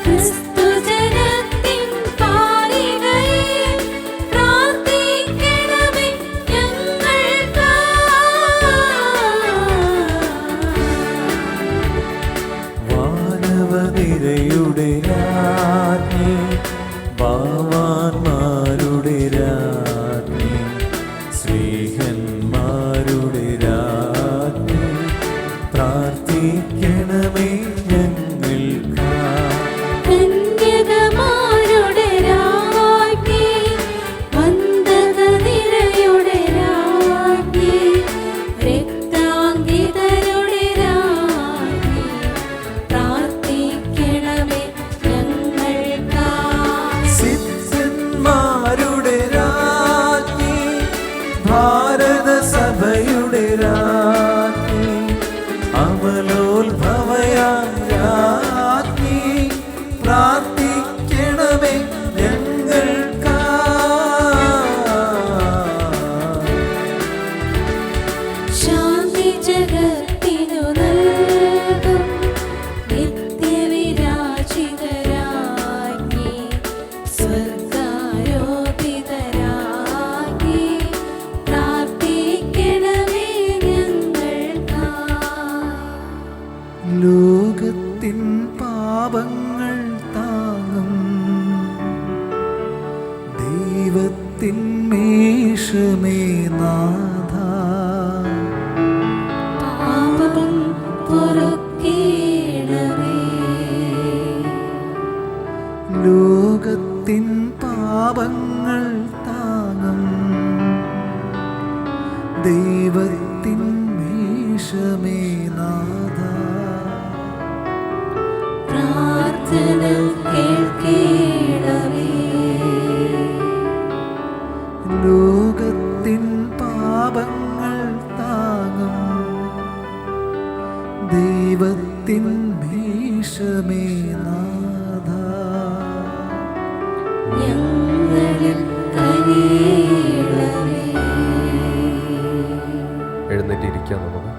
ക്രിസ്തുജനത്തിൻ പാലികയെ, പ്രാർത്ഥിക്കണമേ ഞങ്ങൾക്കായി. വാനവനിരയുടെ രാജ്ഞി, ഭാവാന്മാരുടെ രാജ്ഞി, സ്നേഹന്മാരുടെ രാജ്ഞി, പ്രാർത്ഥിക്കണമേ ഞങ്ങൾക്കായി. കന്യകമാരുടെ രാജ്ഞി, വന്ദകനിരയുടെ രാജ്ഞി, രക്താംഗിതരുടെ രാജ്ഞി, പ്രാർത്ഥിക്കണമേ ഞങ്ങൾക്കായി. സിദ്ധന്മാരുടെ രാജ്ഞി, ഭാരതസഭയുടെ രാജ്ഞി, അമലോത്ഭവയാം രാജ്ഞി, പ്രാർത്ഥിക്കണമേ ഞങ്ങൾക്കായി. ശാന്തി ജഗത്തിനു നൽകും നിത്യവിരാജിതരാജ്ഞി, സ്വർഗാരോപിതരാജ്ഞി, പ്രാർത്ഥിക്കണമേ ഞങ്ങൾക്കായി. ലോകത്തിൻ പാപങ്ങൾ താങ്ങും ദൈവത്തിൻ മേഷമേ നാഥ, പാപം പൊറുക്കേണമേ. ലോകത്തിൻ പാപങ്ങൾ താങ്ങും ദൈവത്തിൻ മേഷമേ നാഥ, പ്രാർത്ഥന കേൾക്കേണമേ. ലോകത്തിൻ പാപങ്ങൾ താങ്ങും ദൈവത്തിൻ മേഷമേ നാഥ, ഞങ്ങളിൽ കനിയണമേ. എഴുന്നേറ്റിരിക്കാം നമുക്ക്.